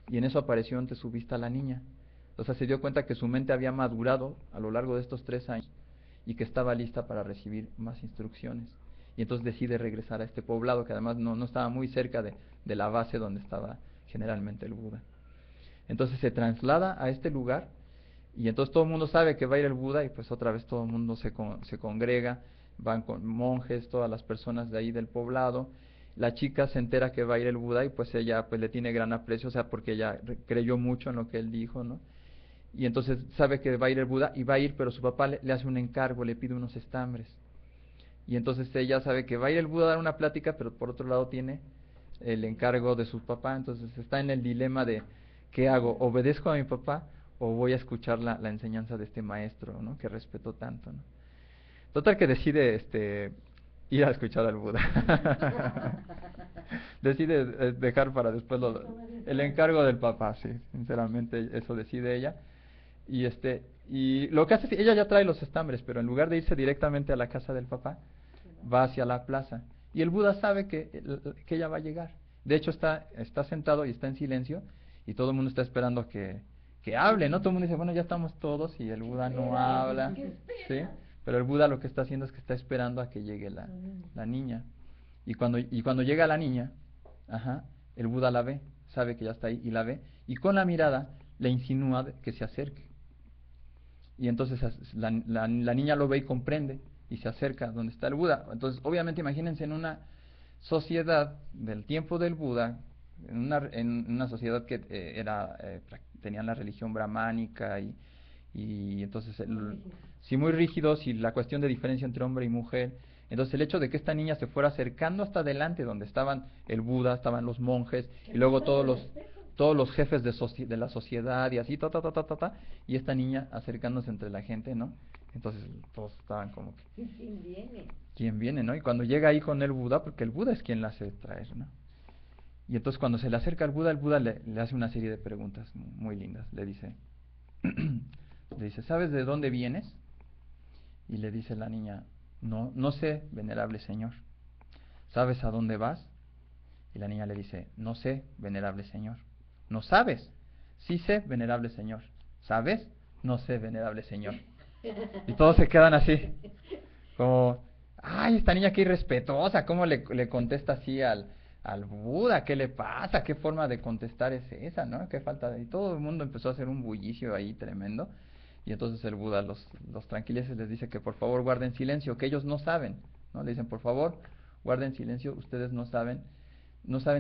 y en eso apareció ante su vista la niña. O sea, se dio cuenta que su mente había madurado a lo largo de estos 3 años y que estaba lista para recibir más instrucciones. Y entonces decide regresar a este poblado, que además no estaba muy cerca de la base donde estaba generalmente el Buda. Entonces se traslada a este lugar, y entonces todo el mundo sabe que va a ir el Buda, y pues otra vez todo el mundo se congrega, van con monjes, todas las personas de ahí del poblado. La chica se entera que va a ir el Buda y pues ella pues le tiene gran aprecio, o sea, porque ella creyó mucho en lo que él dijo, ¿no? Y entonces sabe que va a ir el Buda y va a ir, pero su papá le hace un encargo, le pide unos estambres. Y entonces ella sabe que va a ir el Buda a dar una plática, pero por otro lado tiene el encargo de su papá, entonces está en el dilema de ¿qué hago? ¿Obedezco a mi papá o voy a escuchar la enseñanza de este maestro, ¿no? Que respeto tanto, ¿no? Total que decide ir a escuchar al Buda. Decide dejar para después el encargo del papá, sí, sinceramente eso decide ella. Y lo que hace es que ella ya trae los estambres, pero en lugar de irse directamente a la casa del papá, va hacia la plaza. Y el Buda sabe que ella va a llegar. De hecho está sentado y está en silencio y todo el mundo está esperando que hable, ¿no? Todo el mundo dice, bueno, ya estamos todos y el Buda no habla, ¿sí? Pero el Buda lo que está haciendo es que está esperando a que llegue la niña. Y cuando llega la niña, el Buda la ve, sabe que ya está ahí y la ve, y con la mirada le insinúa que se acerque. Y entonces la niña lo ve y comprende y se acerca donde está el Buda. Entonces, obviamente, imagínense en una sociedad del tiempo del Buda, en una sociedad que tenían la religión brahmánica y entonces sí, muy rígidos, y la cuestión de diferencia entre hombre y mujer. Entonces el hecho de que esta niña se fuera acercando hasta adelante donde estaban el Buda, estaban los monjes y luego todos los jefes de la sociedad y así, y esta niña acercándose entre la gente, ¿no? Entonces todos estaban como que ¿Quién viene? ¿quién viene, no? Y cuando llega ahí con el Buda, porque el Buda es quien la hace traer, ¿no? Y entonces cuando se le acerca al Buda, el Buda le hace una serie de preguntas muy lindas. Le dice, ¿sabes de dónde vienes? Y le dice la niña, no sé, venerable señor. ¿Sabes a dónde vas? Y la niña le dice, no sé, venerable señor. ¿No sabes? Sí sé, venerable señor. ¿Sabes? No sé, venerable señor. Y todos se quedan así, como, ay, esta niña qué irrespetuosa, ¿cómo le contesta así al Buda? ¿Qué le pasa? ¿Qué forma de contestar es esa, no? ¿Qué falta de...? Y todo el mundo empezó a hacer un bullicio ahí tremendo. Y entonces el Buda los tranquiliza y les dice que por favor guarden silencio, que ellos no saben, ¿no? Le dicen, por favor, guarden silencio, ustedes no saben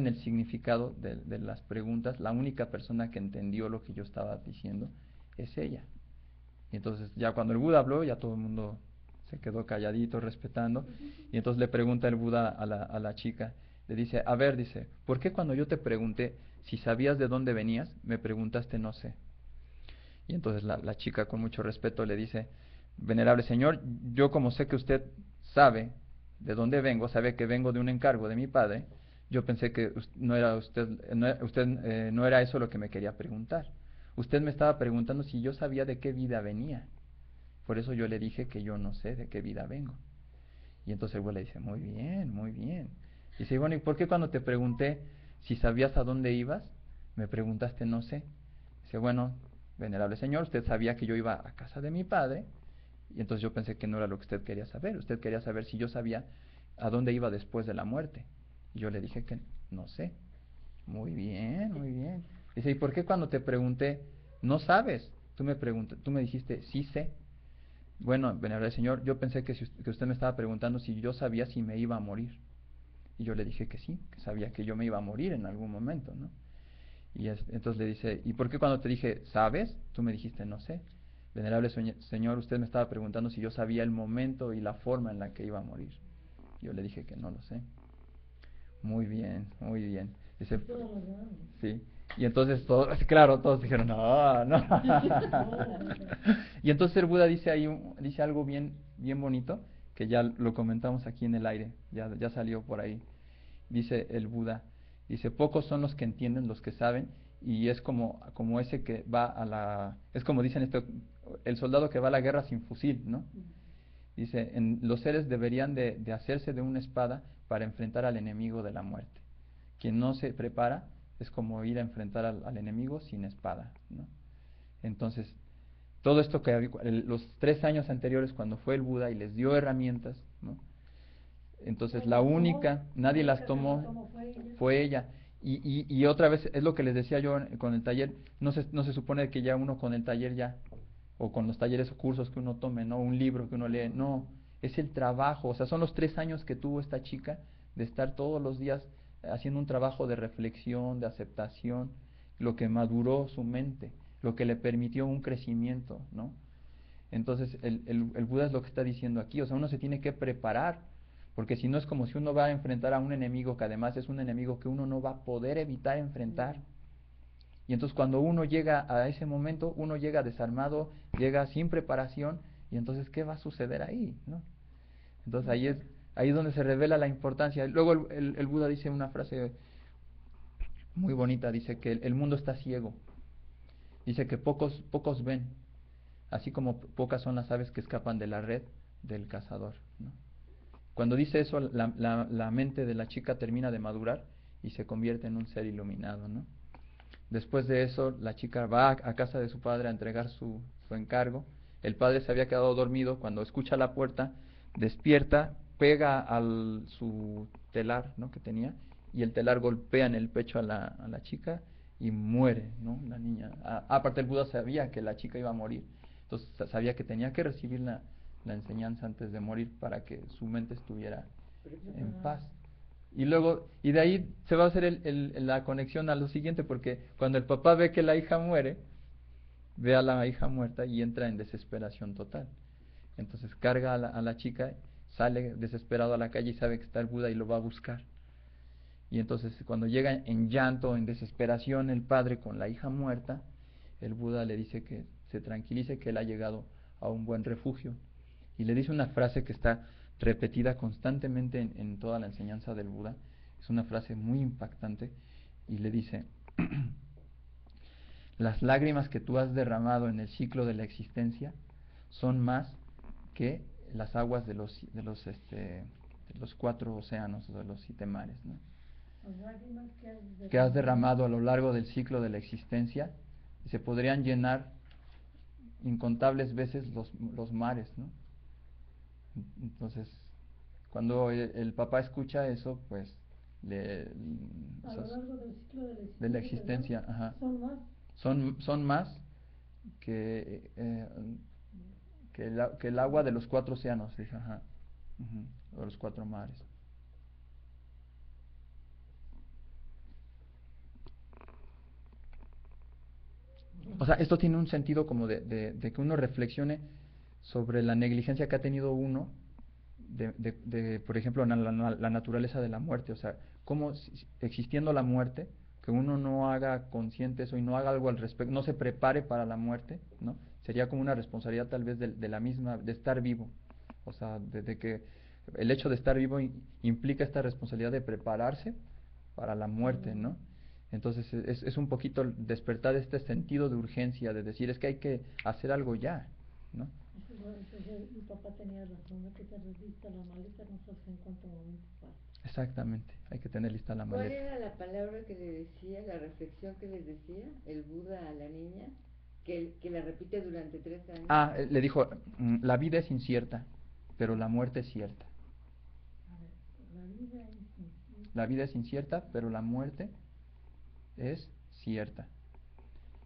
el significado de las preguntas. La única persona que entendió lo que yo estaba diciendo es ella. Y entonces ya cuando el Buda habló, ya todo el mundo se quedó calladito, respetando. Y entonces le pregunta el Buda a la chica, le dice, a ver, dice, ¿por qué cuando yo te pregunté si sabías de dónde venías, me preguntaste no sé? Y entonces la chica con mucho respeto le dice, venerable señor, yo como sé que usted sabe de dónde vengo, sabe que vengo de un encargo de mi padre, yo pensé que no era eso lo que me quería preguntar. Usted me estaba preguntando si yo sabía de qué vida venía. Por eso yo le dije que yo no sé de qué vida vengo. Y entonces el güey le dice, muy bien, muy bien. Dice, bueno, ¿y por qué cuando te pregunté si sabías a dónde ibas, me preguntaste no sé? Dice, bueno, venerable señor, usted sabía que yo iba a casa de mi padre, y entonces yo pensé que no era lo que usted quería saber. Usted quería saber si yo sabía a dónde iba después de la muerte. Y yo le dije que no sé. Muy bien, muy bien. Dice, ¿y por qué cuando te pregunté, no sabes? Tú me dijiste, sí sé. Bueno, venerable señor, yo pensé que usted me estaba preguntando si yo sabía si me iba a morir. Y yo le dije que sí, que sabía que yo me iba a morir en algún momento, ¿no? Y entonces le dice, ¿y por qué cuando te dije, sabes? Tú me dijiste, no sé. Venerable señor, usted me estaba preguntando si yo sabía el momento y la forma en la que iba a morir. Yo le dije que no lo sé. Muy bien, muy bien. Dice, sí. Y entonces claro, todos dijeron, no, no. Y entonces el Buda dice ahí, dice algo bien bonito, que ya lo comentamos aquí en el aire, ya salió por ahí. Dice el Buda, dice, pocos son los que entienden, los que saben, y es como ese que va es como dicen esto, el soldado que va a la guerra sin fusil, ¿no? Dice, los seres deberían de hacerse de una espada para enfrentar al enemigo de la muerte. Quien no se prepara es como ir a enfrentar al enemigo sin espada, ¿no? Entonces, todo esto que los 3 años anteriores cuando fue el Buda y les dio herramientas, ¿no? Entonces la única, nadie las tomó, fue ella. Y otra vez, es lo que les decía yo con el taller, no se supone que ya uno con el taller ya, o con los talleres o cursos que uno tome, ¿no? Un libro que uno lee, no, es el trabajo, o sea, son los 3 años que tuvo esta chica de estar todos los días haciendo un trabajo de reflexión, de aceptación, lo que maduró su mente, lo que le permitió un crecimiento, ¿no? Entonces el Buda es lo que está diciendo aquí, o sea, uno se tiene que preparar porque si no es como si uno va a enfrentar a un enemigo que además es un enemigo que uno no va a poder evitar enfrentar. Y entonces cuando uno llega a ese momento, uno llega desarmado, llega sin preparación, y entonces ¿qué va a suceder ahí? ¿No? Entonces ahí es donde se revela la importancia. Luego el Buda dice una frase muy bonita, dice que el mundo está ciego, dice que pocos ven, así como pocas son las aves que escapan de la red del cazador, ¿no? Cuando dice eso, la mente de la chica termina de madurar y se convierte en un ser iluminado, ¿no? Después de eso, la chica va a casa de su padre a entregar su encargo. El padre se había quedado dormido. Cuando escucha la puerta, despierta, pega su telar, ¿no?, que tenía, y el telar golpea en el pecho a la chica y muere, ¿no?, la niña. Aparte, el Buda sabía que la chica iba a morir, entonces sabía que tenía que recibir la enseñanza antes de morir para que su mente estuviera en paz. Y luego, y de ahí se va a hacer la conexión a lo siguiente, porque cuando el papá ve que la hija muere, ve a la hija muerta y entra en desesperación total. Entonces carga a la chica, sale desesperado a la calle y sabe que está el Buda y lo va a buscar. Y entonces cuando llega en llanto, en desesperación el padre con la hija muerta, el Buda le dice que se tranquilice, que él ha llegado a un buen refugio. Y le dice una frase que está repetida constantemente en toda la enseñanza del Buda. Es una frase muy impactante y le dice: las lágrimas que tú has derramado en el ciclo de la existencia son más que las aguas de los 4 océanos, de los 7 mares, ¿no? Las lágrimas que has derramado a lo largo del ciclo de la existencia se podrían llenar incontables veces los mares, ¿no? Entonces, cuando el papá escucha eso, pues a lo largo del ciclo de la existencia, ajá, son más son más que el agua de los 4 océanos, dice, ajá, o los 4 mares. O sea, esto tiene un sentido como de que uno reflexione sobre la negligencia que ha tenido uno por ejemplo, la naturaleza de la muerte. O sea, cómo existiendo la muerte, que uno no haga consciente eso y no haga algo al respecto, no se prepare para la muerte, ¿no? Sería como una responsabilidad tal vez de la misma, de estar vivo. O sea, de que el hecho de estar vivo implica esta responsabilidad de prepararse para la muerte, ¿no? Entonces es un poquito despertar este sentido de urgencia, de decir, es que hay que hacer algo ya, ¿no? Entonces mi papá tenía razón, hay que tener lista la maleta, no sabes en cuánto momento pasa. Exactamente, hay que tener lista la maleta. ¿Cuál era la palabra que le decía, la reflexión que les decía el Buda a la niña? Que la repite durante 3 años. Le dijo, la vida es incierta, pero la muerte es cierta. A ver, la vida es incierta. La vida es incierta, pero la muerte es cierta.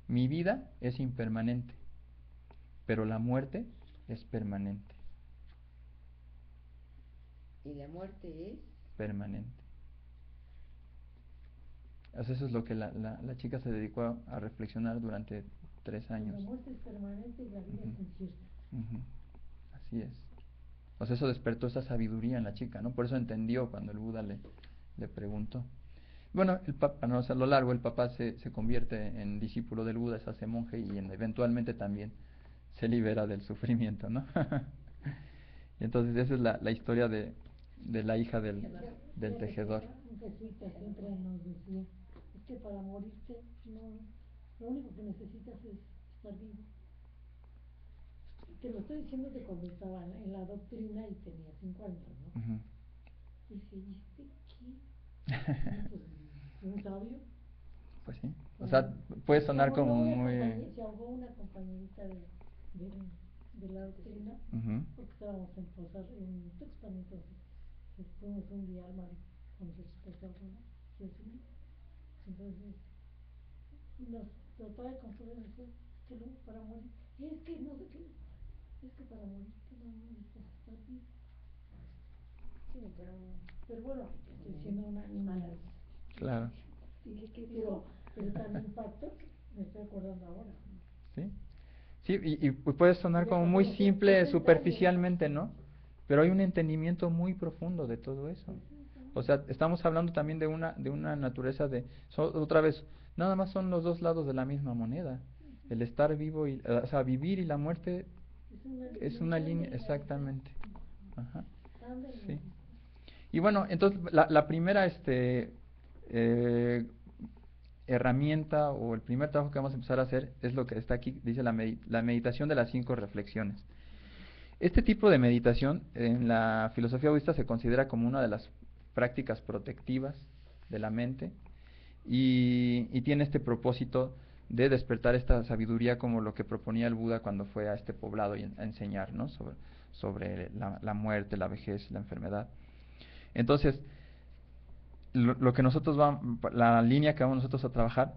Mi vida es impermanente, pero la muerte es permanente. ¿Y la muerte es? Permanente. Eso es lo que la chica se dedicó a reflexionar durante 3 años. La muerte es permanente y la vida es incierta. Así es. O sea, eso despertó esa sabiduría en la chica, ¿no? Por eso entendió cuando el Buda le preguntó. Bueno, el papá, no hacerlo largo, el papá se convierte en discípulo del Buda, se hace monje y eventualmente también se libera del sufrimiento, ¿no? Y entonces esa es la historia de la hija del tejedor. Un jesuita siempre nos decía, es que para morirte lo único que necesitas es estar vivo. Te lo estoy diciendo de cuando estaba en la doctrina y tenía 5 años, ¿no? Dice, ¿y qué? ¿Un sabio? Pues sí. O sea, puede sonar como muy... Se ahogó una compañerita de la doctrina, porque estábamos en Tuxpan, entonces fuimos un día al mar con sus esposas, entonces nos trataba de consolar, que luego para morir, es que no sé qué, es que para morir que no necesitas estar vivo. Sí, pero bueno, estoy diciendo una animal. Claro. Pero tan impacto que me estoy acordando ahora. Sí. Sí, y puede sonar como muy simple superficialmente, ¿no? pero hay un entendimiento muy profundo de todo eso. O sea, estamos hablando también de una naturaleza otra vez, nada más son los dos lados de la misma moneda. El estar vivo, o sea, vivir y la muerte es una línea, exactamente. Ajá. Sí. Y bueno, entonces la primera herramienta o el primer trabajo que vamos a empezar a hacer es lo que está aquí, dice la meditación de las 5 reflexiones. Este tipo de meditación en la filosofía budista se considera como una de las prácticas protectivas de la mente y tiene este propósito de despertar esta sabiduría como lo que proponía el Buda cuando fue a este poblado a enseñar, ¿no? sobre la muerte, la vejez, la enfermedad. Entonces, lo que nosotros la línea que vamos nosotros a trabajar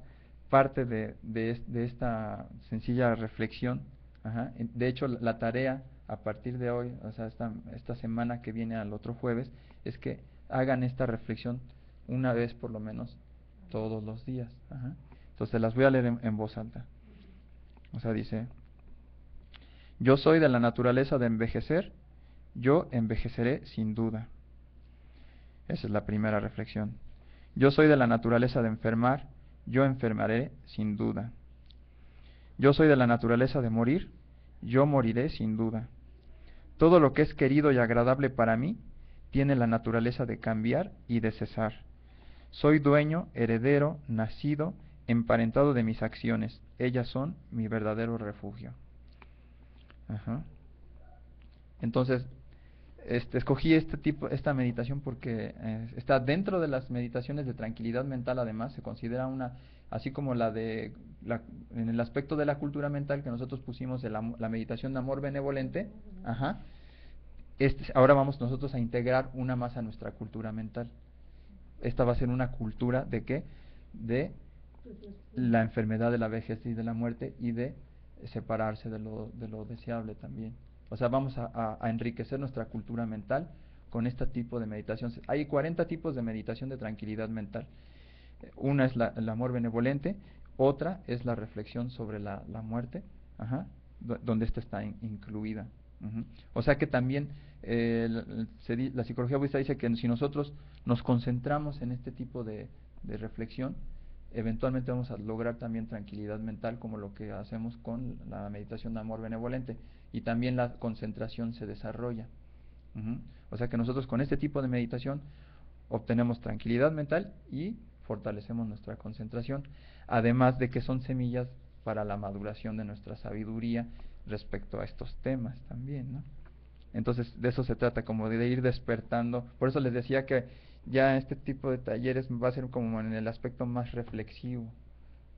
parte de esta sencilla reflexión. Ajá. De hecho, la tarea a partir de hoy, o sea, esta semana que viene al otro jueves, es que hagan esta reflexión una vez por lo menos todos los días. Ajá. Entonces las voy a leer en voz alta. O sea, dice: yo soy de la naturaleza de envejecer, yo envejeceré sin duda. Esa es la primera reflexión. Yo soy de la naturaleza de enfermar, yo enfermaré sin duda. Yo soy de la naturaleza de morir, yo moriré sin duda. Todo lo que es querido y agradable para mí tiene la naturaleza de cambiar y de cesar. Soy dueño, heredero, nacido, emparentado de mis acciones. Ellas son mi verdadero refugio. Ajá. Entonces, escogí esta meditación porque está dentro de las meditaciones de tranquilidad mental. Además, se considera así como en el aspecto de la cultura mental que nosotros pusimos de la meditación de amor benevolente. Ajá. Ahora vamos nosotros a integrar una más a nuestra cultura mental. Esta va a ser una cultura ¿de qué? De la enfermedad, de la vejez y de la muerte, y de separarse de lo deseable también. O sea, vamos a enriquecer nuestra cultura mental con este tipo de meditación. Hay 40 tipos de meditación de tranquilidad mental. Una es el amor benevolente, otra es la reflexión sobre la muerte, ajá, donde esta está incluida. O sea que también la psicología budista dice que si nosotros nos concentramos en este tipo de reflexión, eventualmente vamos a lograr también tranquilidad mental, como lo que hacemos con la meditación de amor benevolente, y también la concentración se desarrolla. O sea que nosotros con este tipo de meditación obtenemos tranquilidad mental y fortalecemos nuestra concentración, además de que son semillas para la maduración de nuestra sabiduría respecto a estos temas también, ¿no? Entonces de eso se trata, como de ir despertando. Por eso les decía que ya este tipo de talleres va a ser como en el aspecto más reflexivo,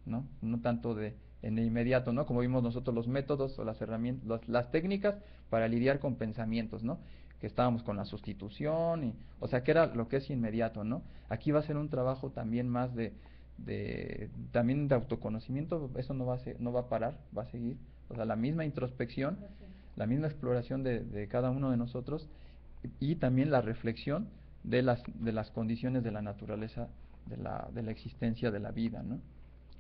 ¿no? No tanto en el inmediato, ¿no? Como vimos nosotros los métodos o las herramientas, las técnicas para lidiar con pensamientos, ¿no? Que estábamos con la sustitución, o sea, que era lo que es inmediato, ¿no? Aquí va a ser un trabajo también más también de autoconocimiento. Eso no va a parar, va a seguir. O sea, la misma introspección, la misma exploración de cada uno de nosotros, y también la reflexión de las condiciones de la naturaleza, de la existencia de la vida, ¿no?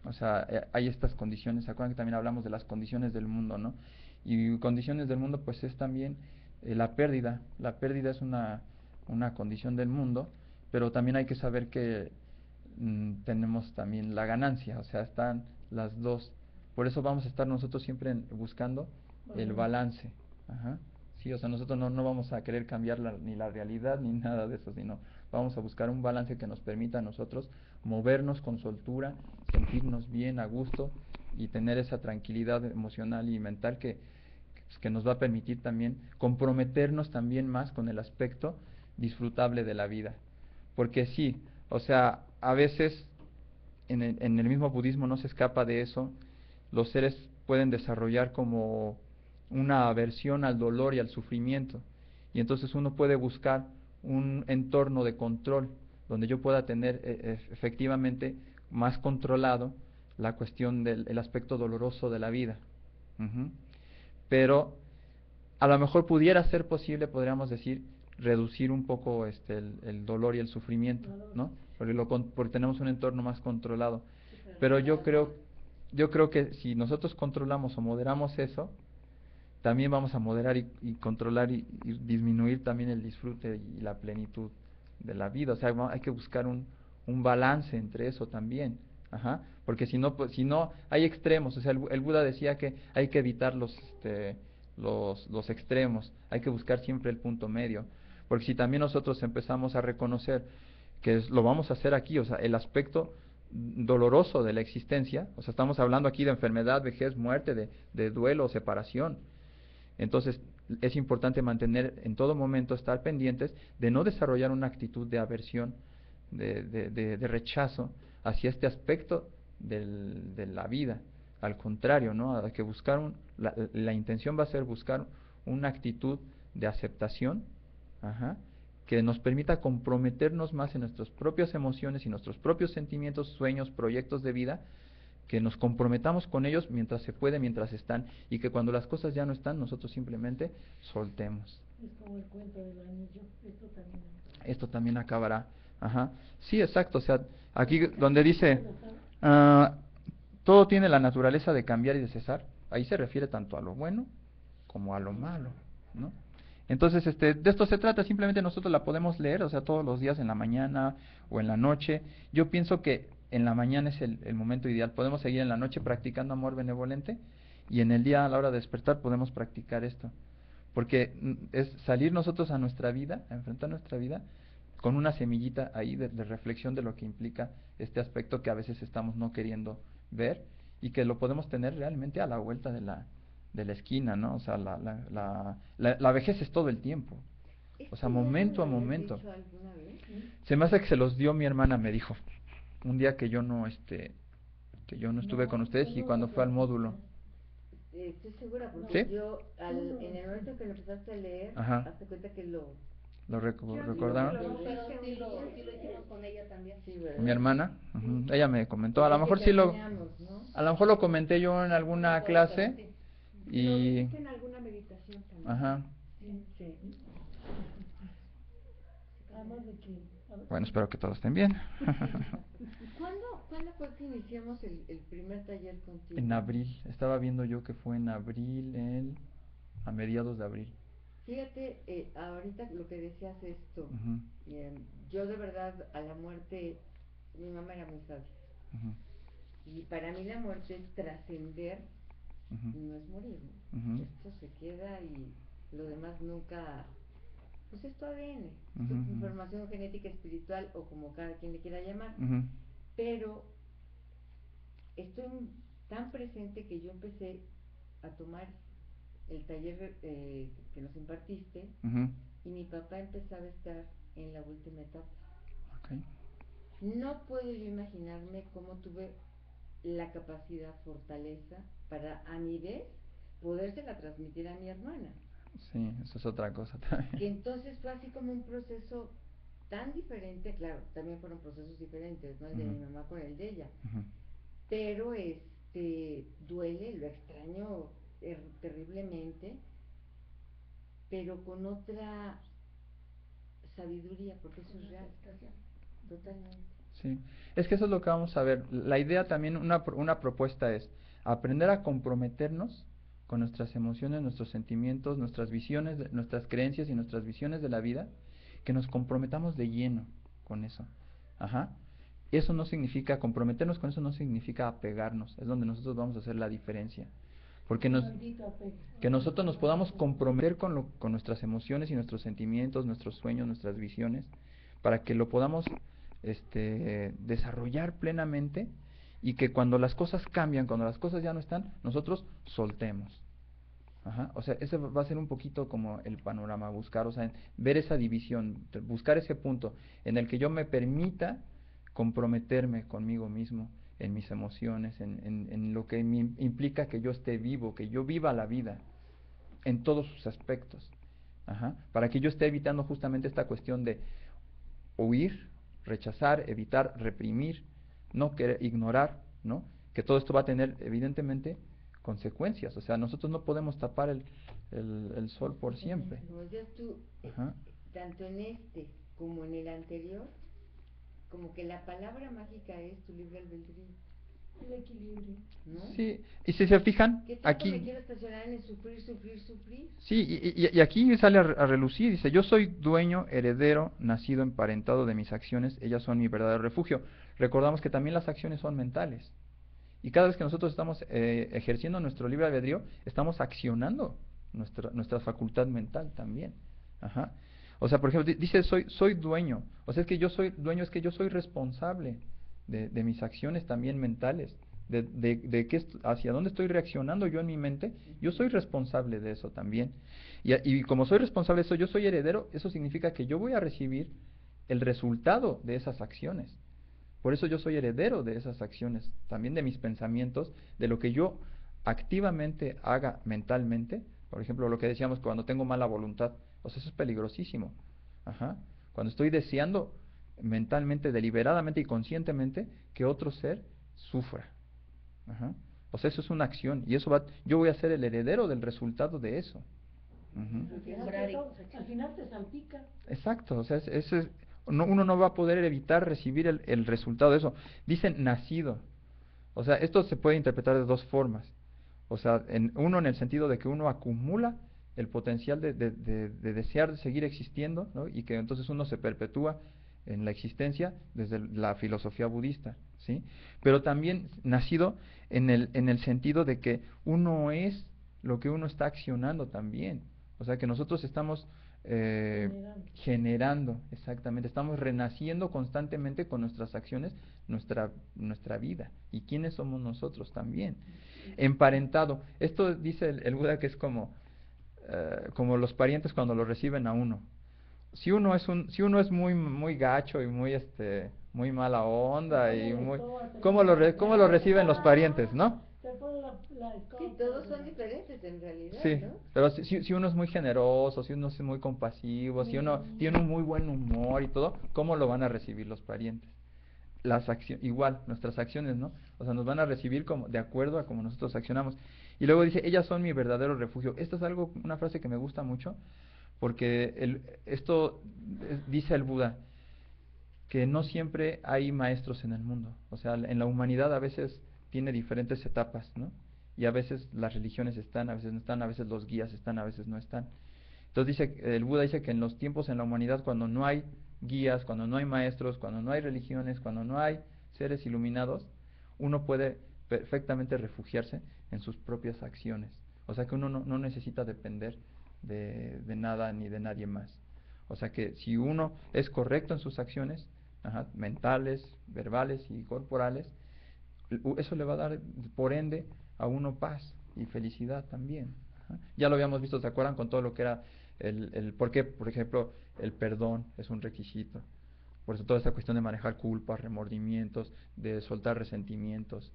O sea, hay estas condiciones. ¿Se acuerdan que también hablamos de las condiciones del mundo, ¿no? Y condiciones del mundo, pues es también la pérdida. La pérdida es una condición del mundo, pero también hay que saber que tenemos también la ganancia. O sea, están las dos. Por eso vamos a estar nosotros siempre buscando el balance. Ajá. Sí, o sea, nosotros no vamos a querer cambiar ni la realidad ni nada de eso, sino vamos a buscar un balance que nos permita a nosotros movernos con soltura, sentirnos bien, a gusto, y tener esa tranquilidad emocional y mental que nos va a permitir también comprometernos también más con el aspecto disfrutable de la vida. Porque sí, o sea, a veces en el mismo budismo no se escapa de eso. Los seres pueden desarrollar como una aversión al dolor y al sufrimiento, y entonces uno puede buscar un entorno de control donde yo pueda tener efectivamente más controlado la cuestión del aspecto doloroso de la vida. Pero a lo mejor pudiera ser posible, podríamos decir, reducir un poco el dolor y el sufrimiento, ¿no? Porque tenemos un entorno más controlado. Pero yo creo que si nosotros controlamos o moderamos eso, también vamos a moderar y controlar y disminuir también el disfrute y la plenitud de la vida. O sea, hay que buscar un balance entre eso también. Ajá, porque si no, pues, si no hay extremos. O sea, el Buda decía que hay que evitar los extremos, hay que buscar siempre el punto medio, porque si también nosotros empezamos a reconocer que lo vamos a hacer aquí, o sea, el aspecto doloroso de la existencia, o sea, estamos hablando aquí de enfermedad, vejez, muerte, de duelo, separación. Entonces, es importante mantener en todo momento, estar pendientes de no desarrollar una actitud de aversión, de rechazo hacia este aspecto de la vida. Al contrario, ¿no? Hay que buscar la intención va a ser buscar una actitud de aceptación, ajá, que nos permita comprometernos más en nuestras propias emociones y nuestros propios sentimientos, sueños, proyectos de vida, que nos comprometamos con ellos mientras se puede, mientras están, y que cuando las cosas ya no están, nosotros simplemente soltemos. Es como el cuento del anillo, Esto también acabará. Ajá. Sí, exacto. O sea, aquí donde dice, todo tiene la naturaleza de cambiar y de cesar, ahí se refiere tanto a lo bueno como a lo malo, ¿no? Entonces, de esto se trata, simplemente nosotros la podemos leer, o sea, todos los días en la mañana o en la noche. Yo pienso que en la mañana es el momento ideal. Podemos seguir en la noche practicando amor benevolente y en el día a la hora de despertar podemos practicar esto. Porque es salir nosotros a nuestra vida, a enfrentar nuestra vida con una semillita ahí de reflexión de lo que implica este aspecto que a veces estamos no queriendo ver y que lo podemos tener realmente a la vuelta de la esquina, ¿no? O sea, la vejez es todo el tiempo. O sea, momento a momento. Se me hace que se los dio mi hermana, me dijo, un día que yo no estuve con ustedes y cuando fue al módulo. Estoy segura, porque ¿Sí? yo en el momento que lo empezaste a leer, Ajá. hazte cuenta que lo recordaron. No, pero sí lo hicimos con ella también. Sí, ¿verdad? Mi hermana, ella me comentó, a lo mejor sí ¿no? a lo mejor lo comenté yo en alguna clase Lo y dijiste en alguna meditación también. ajá. Sí. Además de que... Bueno, espero que todos estén bien. ¿Cuándo fue que iniciamos el primer taller contigo? En abril, estaba viendo yo que fue en abril, a mediados de abril. Fíjate, ahorita lo que decías esto, Ujú. yo de verdad a la muerte, mi mamá era muy sabia, y para mí la muerte es trascender, no es morir, ¿no? Esto se queda y lo demás nunca, pues es tu ADN, es tu información genética, espiritual o como cada quien le quiera llamar, pero estoy tan presente que yo empecé a tomar el taller que nos impartiste y mi papá empezaba a estar en la última etapa. Okay. No puedo yo imaginarme cómo tuve la capacidad, fortaleza para a mi vez podérsela transmitir a mi hermana. Sí, eso es otra cosa también. Que entonces fue así como un proceso tan diferente, claro, también fueron procesos diferentes, ¿no? El de mi mamá con el de ella. Pero duele, lo extraño terriblemente, pero con otra sabiduría, porque eso es real, totalmente. Sí, es que eso es lo que vamos a ver. La idea también, una propuesta es aprender a comprometernos con nuestras emociones, nuestros sentimientos, nuestras visiones, nuestras creencias y nuestras visiones de la vida, que nos comprometamos de lleno con eso. Ajá. Eso no significa, comprometernos con eso no significa apegarnos, es donde nosotros vamos a hacer la diferencia. Porque que nosotros nos podamos comprometer con nuestras emociones y nuestros sentimientos, nuestros sueños, nuestras visiones, para que lo podamos desarrollar plenamente y que cuando las cosas cambian, cuando las cosas ya no están, nosotros soltemos. Ajá. O sea, ese va a ser un poquito como el panorama, buscar, o sea, ver esa división, buscar ese punto en el que yo me permita comprometerme conmigo mismo, en mis emociones, en lo que implica que yo esté vivo, que yo viva la vida, en todos sus aspectos. Ajá. Para que yo esté evitando justamente esta cuestión de huir, rechazar, evitar, reprimir, no querer, ignorar, ¿no? Que todo esto va a tener evidentemente consecuencias. O sea, nosotros no podemos tapar el sol por siempre. Como decías tú, tanto en este como en el anterior, como que la palabra mágica es tu libre albedrío. el equilibrio. ¿no? Sí, y si se fijan, ¿Qué tanto aquí... me quiero estacionar en el sufrir, sufrir, sufrir? Sí, y aquí sale a relucir, dice, yo soy dueño, heredero, nacido, emparentado de mis acciones, ellas son mi verdadero refugio. Recordamos que también las acciones son mentales. Y cada vez que nosotros estamos ejerciendo nuestro libre albedrío, estamos accionando nuestra facultad mental también. Ajá. O sea, por ejemplo, dice, soy dueño. O sea, es que yo soy dueño, es que yo soy responsable de mis acciones también mentales. Hacia dónde estoy reaccionando yo en mi mente, yo soy responsable de eso también. Y como soy responsable de eso, yo soy heredero, eso significa que yo voy a recibir el resultado de esas acciones. Por eso yo soy heredero de esas acciones, también de mis pensamientos, de lo que yo activamente haga mentalmente. Por ejemplo, lo que decíamos cuando tengo mala voluntad, o sea, eso es peligrosísimo. Ajá. Cuando estoy deseando mentalmente, deliberadamente y conscientemente que otro ser sufra. Ajá. O sea, eso es una acción y yo voy a ser el heredero del resultado de eso. Ujú. Al final te salpica. Exacto, o sea, uno no va a poder evitar recibir el resultado de eso. Dicen nacido. O sea, esto se puede interpretar de dos formas. O sea, uno en el sentido de que uno acumula el potencial de desear de seguir existiendo, ¿no? Y que entonces uno se perpetúa en la existencia desde la filosofía budista, ¿sí? Pero también nacido en el sentido de que uno es lo que uno está accionando también. O sea, que nosotros estamos generando, exactamente, estamos renaciendo constantemente con nuestras acciones, nuestra vida. ¿Y quiénes somos nosotros también? Emparentado. Esto dice el Buda que es como los parientes cuando lo reciben a uno. Si uno es muy gacho y muy mala onda y muy, ¿cómo lo reciben los parientes, no? Sí, todos son diferentes en realidad, Sí, ¿no? pero si uno es muy generoso, si uno es muy compasivo, si uno tiene un muy buen humor y todo, ¿cómo lo van a recibir los parientes? Igual, nuestras acciones, ¿no? O sea, nos van a recibir de acuerdo a como nosotros accionamos. Y luego dice, ellas son mi verdadero refugio. Esta es una frase que me gusta mucho, porque dice el Buda, que no siempre hay maestros en el mundo. O sea, en la humanidad a veces tiene diferentes etapas, ¿no? Y a veces las religiones están, a veces no están, a veces los guías están, a veces no están. Entonces el Buda dice que en los tiempos en la humanidad, cuando no hay guías, cuando no hay maestros, cuando no hay religiones, cuando no hay seres iluminados, uno puede perfectamente refugiarse en sus propias acciones. O sea que uno no necesita depender de nada ni de nadie más. O sea que si uno es correcto en sus acciones, mentales, verbales y corporales, eso le va a dar, por ende, a uno paz y felicidad también. Ya lo habíamos visto, ¿se acuerdan? Con todo lo que era por qué, por ejemplo, el perdón es un requisito. Por eso toda esta cuestión de manejar culpas, remordimientos, de soltar resentimientos.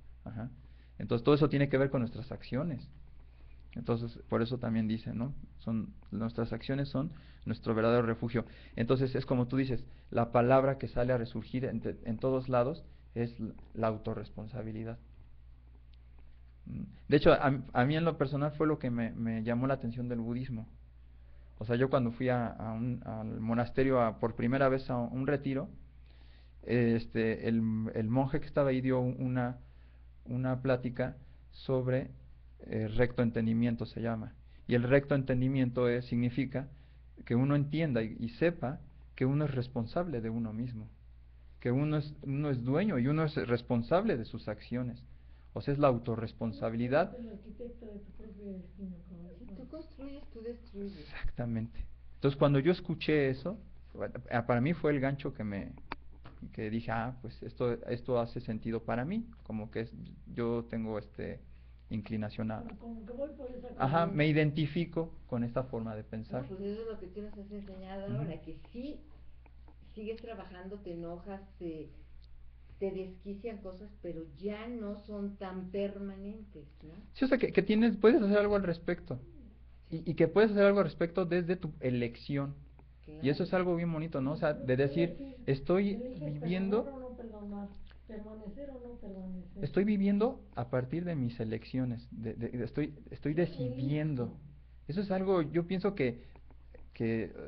Entonces todo eso tiene que ver con nuestras acciones. Entonces, por eso también dice, ¿no? Nuestras acciones son nuestro verdadero refugio. Entonces, es como tú dices, la palabra que sale a resurgir en todos lados es la autorresponsabilidad. De hecho, a mí en lo personal fue lo que me llamó la atención del budismo. O sea, yo cuando fui al monasterio por primera vez a un retiro, el monje que estaba ahí dio una plática sobre recto entendimiento, se llama. Y el recto entendimiento significa que uno entienda y sepa que uno es responsable de uno mismo, que uno es dueño y uno es responsable de sus acciones. O sea, es la autorresponsabilidad. El arquitecto de tu propio destino. Si tú construyes, tú destruyes. Exactamente. Entonces, cuando yo escuché eso, para mí fue el gancho que dije, pues esto hace sentido para mí, como que yo tengo inclinación como que voy por esa me identifico con esta forma de pensar. No, pues eso es lo que tú nos has enseñado ahora, que sí sigues trabajando, te enojas, te desquician cosas, pero ya no son tan permanentes, ¿no? Sí, o sea, que puedes hacer algo al respecto. Y que puedes hacer algo al respecto desde tu elección. Claro. Y eso es algo bien bonito, ¿no? O sea, de decir, estoy viviendo... Perdonar o no perdonar, permanecer o no permanecer. Estoy viviendo a partir de mis elecciones, estoy decidiendo. Eso es algo, yo pienso que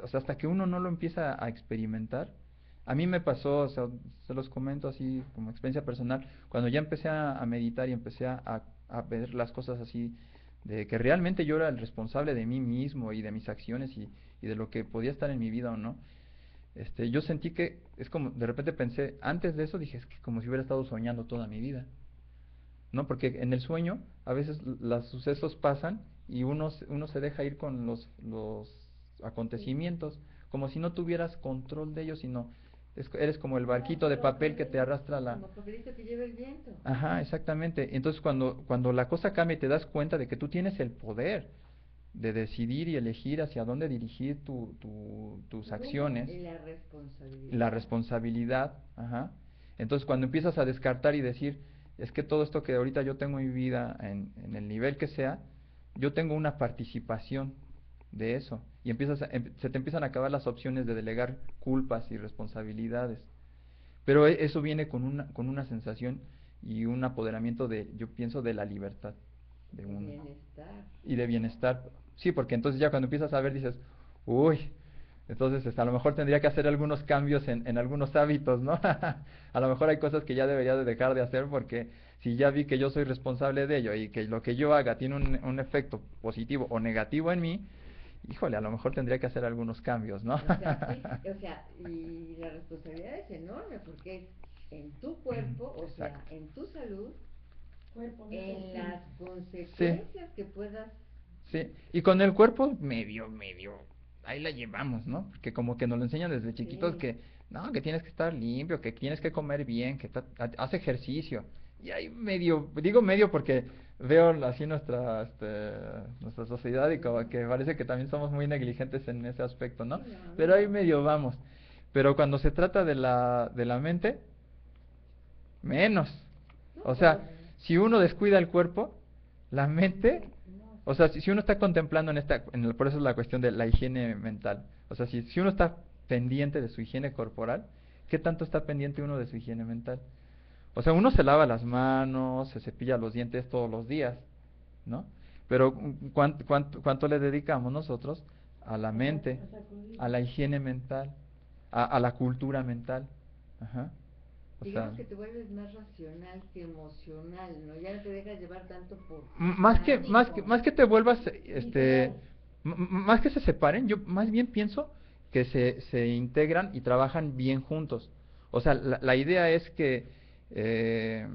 o sea, hasta que uno no lo empieza a experimentar, A mí me pasó, o sea, se los comento así como experiencia personal, cuando ya empecé a meditar y empecé a ver las cosas así, de que realmente yo era el responsable de mí mismo y de mis acciones y de lo que podía estar en mi vida o no. Yo sentí que es como, de repente pensé, antes de eso dije, es que como si hubiera estado soñando toda mi vida, ¿no? Porque en el sueño a veces los sucesos pasan y uno se deja ir con los acontecimientos, como si no tuvieras control de ellos, sino eres como el barquito de papel que te arrastra la... Como papelito que lleva el viento. Ajá, exactamente. Entonces cuando la cosa cambia y te das cuenta de que tú tienes el poder de decidir y elegir hacia dónde dirigir tus acciones, Y la responsabilidad. la responsabilidad, ajá. Entonces cuando empiezas a descartar y decir, es que todo esto que ahorita yo tengo en mi vida, en el nivel que sea, yo tengo una participación de eso. Y se te empiezan a acabar las opciones de delegar culpas y responsabilidades. Pero eso viene con una sensación y un apoderamiento yo pienso, de la libertad de uno. Bienestar. Y de bienestar. Sí, porque entonces ya cuando empiezas a ver dices, uy, entonces a lo mejor tendría que hacer algunos cambios en algunos hábitos, ¿no? A lo mejor hay cosas que ya debería de dejar de hacer porque si ya vi que yo soy responsable de ello y que lo que yo haga tiene un efecto positivo o negativo en mí, híjole, a lo mejor tendría que hacer algunos cambios, ¿no? O sea, sí, o sea, y la responsabilidad es enorme porque es en tu cuerpo, o sea, Exacto. en tu salud, Cuerpo, no en es las así. consecuencias que puedas. Sí, y con el cuerpo medio, ahí la llevamos, ¿no? Porque como que nos lo enseñan desde chiquitos Sí. que, no, que tienes que estar limpio, que tienes que comer bien, que haz ejercicio. Y ahí medio, digo medio porque veo así nuestra sociedad y como que parece que también somos muy negligentes en ese aspecto, ¿no? Sí, no, Pero ahí no. medio vamos. Pero cuando se trata de la mente, menos. No, O pues, sea, si uno descuida el cuerpo, la mente, no, o sea, si uno está contemplando por eso es la cuestión de la higiene mental. O sea, si uno está pendiente de su higiene corporal, ¿qué tanto está pendiente uno de su higiene mental? O sea, uno se lava las manos, se cepilla los dientes todos los días, ¿no? Pero ¿cuánto le dedicamos nosotros a la mente, a la higiene mental, a la cultura mental? Ajá. O sea, digamos que te vuelves más racional que emocional, ¿no? Ya no te dejas llevar tanto por más que te vuelvas, Literal. más que se separen, yo más bien pienso que se integran y trabajan bien juntos. O sea, la idea es eh,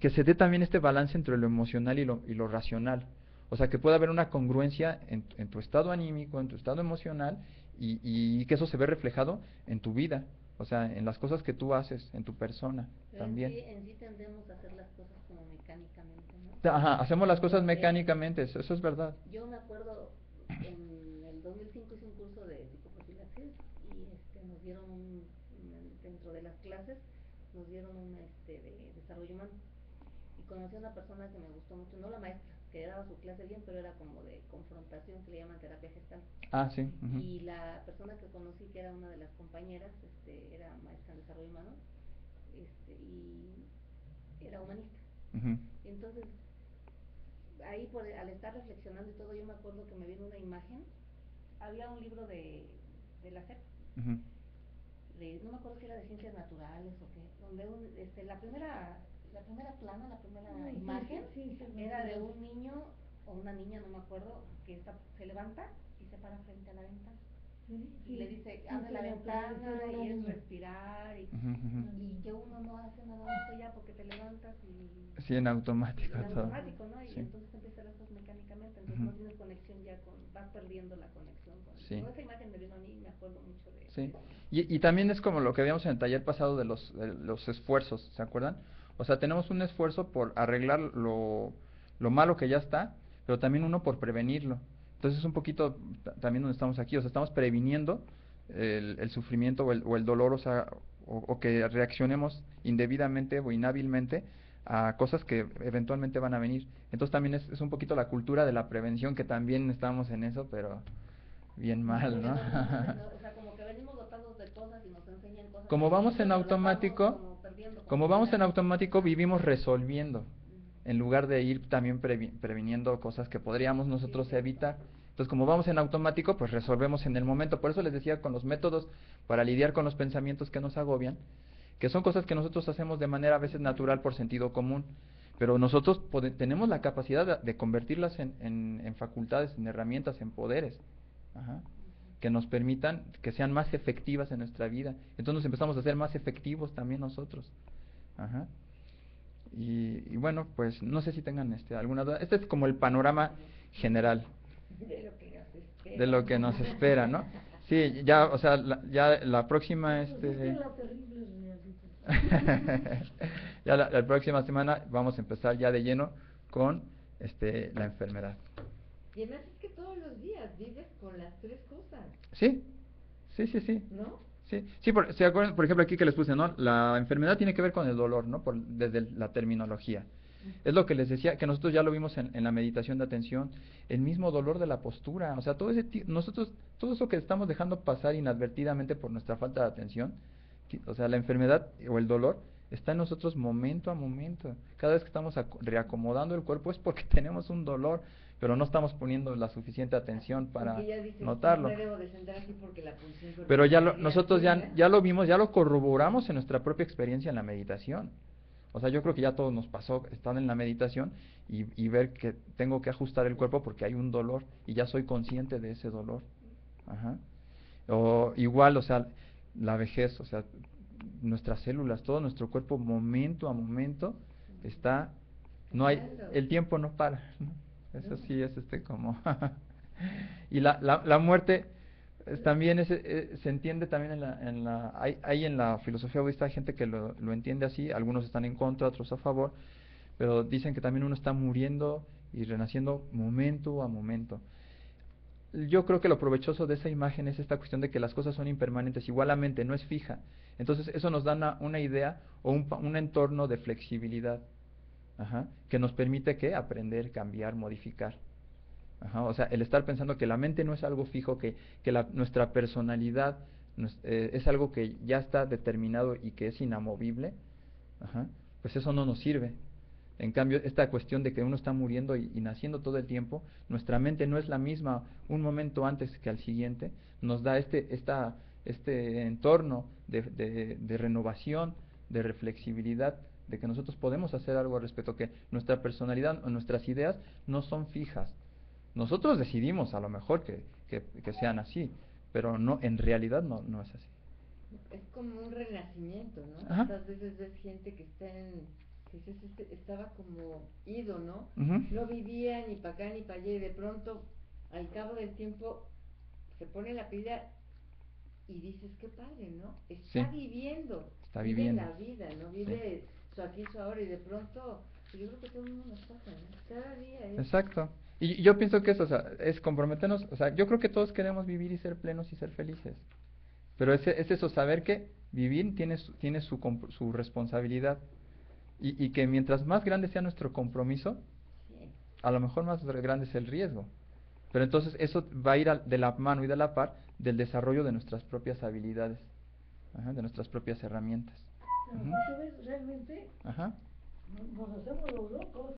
que se dé también este balance entre lo emocional y lo racional. O sea, que pueda haber una congruencia en tu estado anímico, en tu estado emocional, y que eso se ve reflejado en tu vida. O sea, en las cosas que tú haces, en tu persona Pero también. en sí tendemos a hacer las cosas como mecánicamente, ¿no? Ajá, hacemos las cosas Porque mecánicamente, eso es verdad. yo me acuerdo, en el 2005 hice un curso de psicoprofilaxis y nos dieron dentro de las clases, nos dieron de desarrollo humano. Y conocí a una persona que me gustó mucho, no la maestra, que daba su clase bien, pero era como de confrontación, que le llaman terapia gestal. Ah, sí. Ujú. Y la persona que conocí, que era una de las compañeras, era maestra en desarrollo humano, y era humanista. Ujú. Entonces, ahí al estar reflexionando y todo, yo me acuerdo que me vino una imagen. Había un libro de la SEP, Ujú. no me acuerdo si era de ciencias naturales o qué, donde la primera plana, la primera Sí, imagen sí, era de un niño o una niña, no me acuerdo, que se levanta y se para frente a la ventana. Y le dice, abre la ventana y es respirar, Ujú, ujú. y que uno no hace nada de esto ya porque te levantas y Sí, en automático en todo. automático, ¿no? Y Sí. entonces empiezas las cosas mecánicamente, entonces Ujú. no tienes conexión ya vas perdiendo la conexión con Sí. esa imagen me vino a mí y me acuerdo mucho de Sí, eso. y también es como lo que habíamos en el taller pasado de los esfuerzos, ¿se acuerdan? O sea, tenemos un esfuerzo por arreglar lo malo que ya está, pero también uno por prevenirlo. Entonces es un poquito también donde estamos aquí, o sea, estamos previniendo el sufrimiento o el dolor, o sea, o que reaccionemos indebidamente o inhábilmente a cosas que eventualmente van a venir. Entonces también es un poquito la cultura de la prevención, que también estamos en eso, pero bien mal, ¿no? O sea, como que venimos dotados de cosas y nos enseñan cosas. Como que vamos en nosotros las automático, vamos como perdiendo, como vamos en cuidando. automático, vivimos resolviendo, en lugar de ir también previniendo cosas que podríamos nosotros Sí, evitar. Entonces, como vamos en automático, pues resolvemos en el momento. Por eso les decía, con los métodos para lidiar con los pensamientos que nos agobian, que son cosas que nosotros hacemos de manera a veces natural por sentido común, pero nosotros tenemos la capacidad de convertirlas en facultades, en herramientas, en poderes, ajá, que nos permitan que sean más efectivas en nuestra vida. Entonces empezamos a ser más efectivos también nosotros. Ajá. Y bueno, pues no sé si tengan alguna duda. Este es como el panorama general De lo que nos espera. de lo que nos espera, ¿no? Sí, ya, o sea, ya la próxima, Pues es que la terrible realidad. ya la próxima semana vamos a empezar ya de lleno con la enfermedad. Y además es que todos los días vives con las tres cosas, Sí, sí, sí, sí. ¿no? Sí, sí, ¿se acuerdan? Por ejemplo, aquí que les puse, ¿no? La enfermedad tiene que ver con el dolor, ¿no? Desde la terminología. Es lo que les decía, que nosotros ya lo vimos en la meditación de atención, el mismo dolor de la postura, o sea, nosotros, todo eso que estamos dejando pasar inadvertidamente por nuestra falta de atención, o sea, la enfermedad o el dolor está en nosotros momento a momento. Cada vez que estamos reacomodando el cuerpo es porque tenemos un dolor, pero no estamos poniendo la suficiente atención para Porque ya dices, notarlo. no me debo de sentar aquí porque la posición Pero corporal nosotros arruina. ya lo vimos, ya lo corroboramos en nuestra propia experiencia en la meditación. O sea, yo creo que ya todo nos pasó estar en la meditación y ver que tengo que ajustar el cuerpo porque hay un dolor y ya soy consciente de ese dolor. Ajá. O igual, o sea, la vejez, o sea, nuestras células, todo nuestro cuerpo momento a momento está, no hay, el tiempo no para, ¿no? Eso sí es como y la muerte también se entiende también hay en la filosofía budista hay gente que lo entiende así, algunos están en contra, otros a favor, pero dicen que también uno está muriendo y renaciendo momento a momento. Yo creo que lo provechoso de esa imagen es esta cuestión de que las cosas son impermanentes, igual la mente no es fija. Entonces eso nos da una idea o un entorno de flexibilidad, ajá, que nos permite que aprender, cambiar, modificar. Ajá, o sea, el estar pensando que la mente no es algo fijo, que nuestra personalidad es algo que ya está determinado y que es inamovible, ajá, pues eso no nos sirve. En cambio, esta cuestión de que uno está muriendo y naciendo todo el tiempo, nuestra mente no es la misma un momento antes que al siguiente, nos da este entorno de renovación, de reflexibilidad, de que nosotros podemos hacer algo al respecto, que nuestra personalidad o nuestras ideas no son fijas. Nosotros decidimos a lo mejor que sean así, pero no, en realidad no es así. Es como un renacimiento, ¿no? Ajá. Muchas veces ves gente que está estaba como ido, ¿no? Ujú. No vivía ni para acá ni para allá y de pronto, al cabo del tiempo, se pone la pila y dices, qué padre, ¿no? Está Sí. viviendo. Está vive viviendo. la vida, ¿no? Vive su aquí, su ahora y de pronto, yo creo que todo el mundo nos pasa, ¿no? Cada día es... Exacto. Y yo pienso que eso, o sea, es comprometernos, o sea, yo creo que todos queremos vivir y ser plenos y ser felices. Pero es eso, saber que vivir tiene su responsabilidad. Y que mientras más grande sea nuestro compromiso, Sí. a lo mejor más grande es el riesgo. Pero entonces eso va a ir de la mano y de la par del desarrollo de nuestras propias habilidades, ajá, de nuestras propias herramientas. Pero Ujú. aparte ves, realmente Ajá. nos hacemos los locos.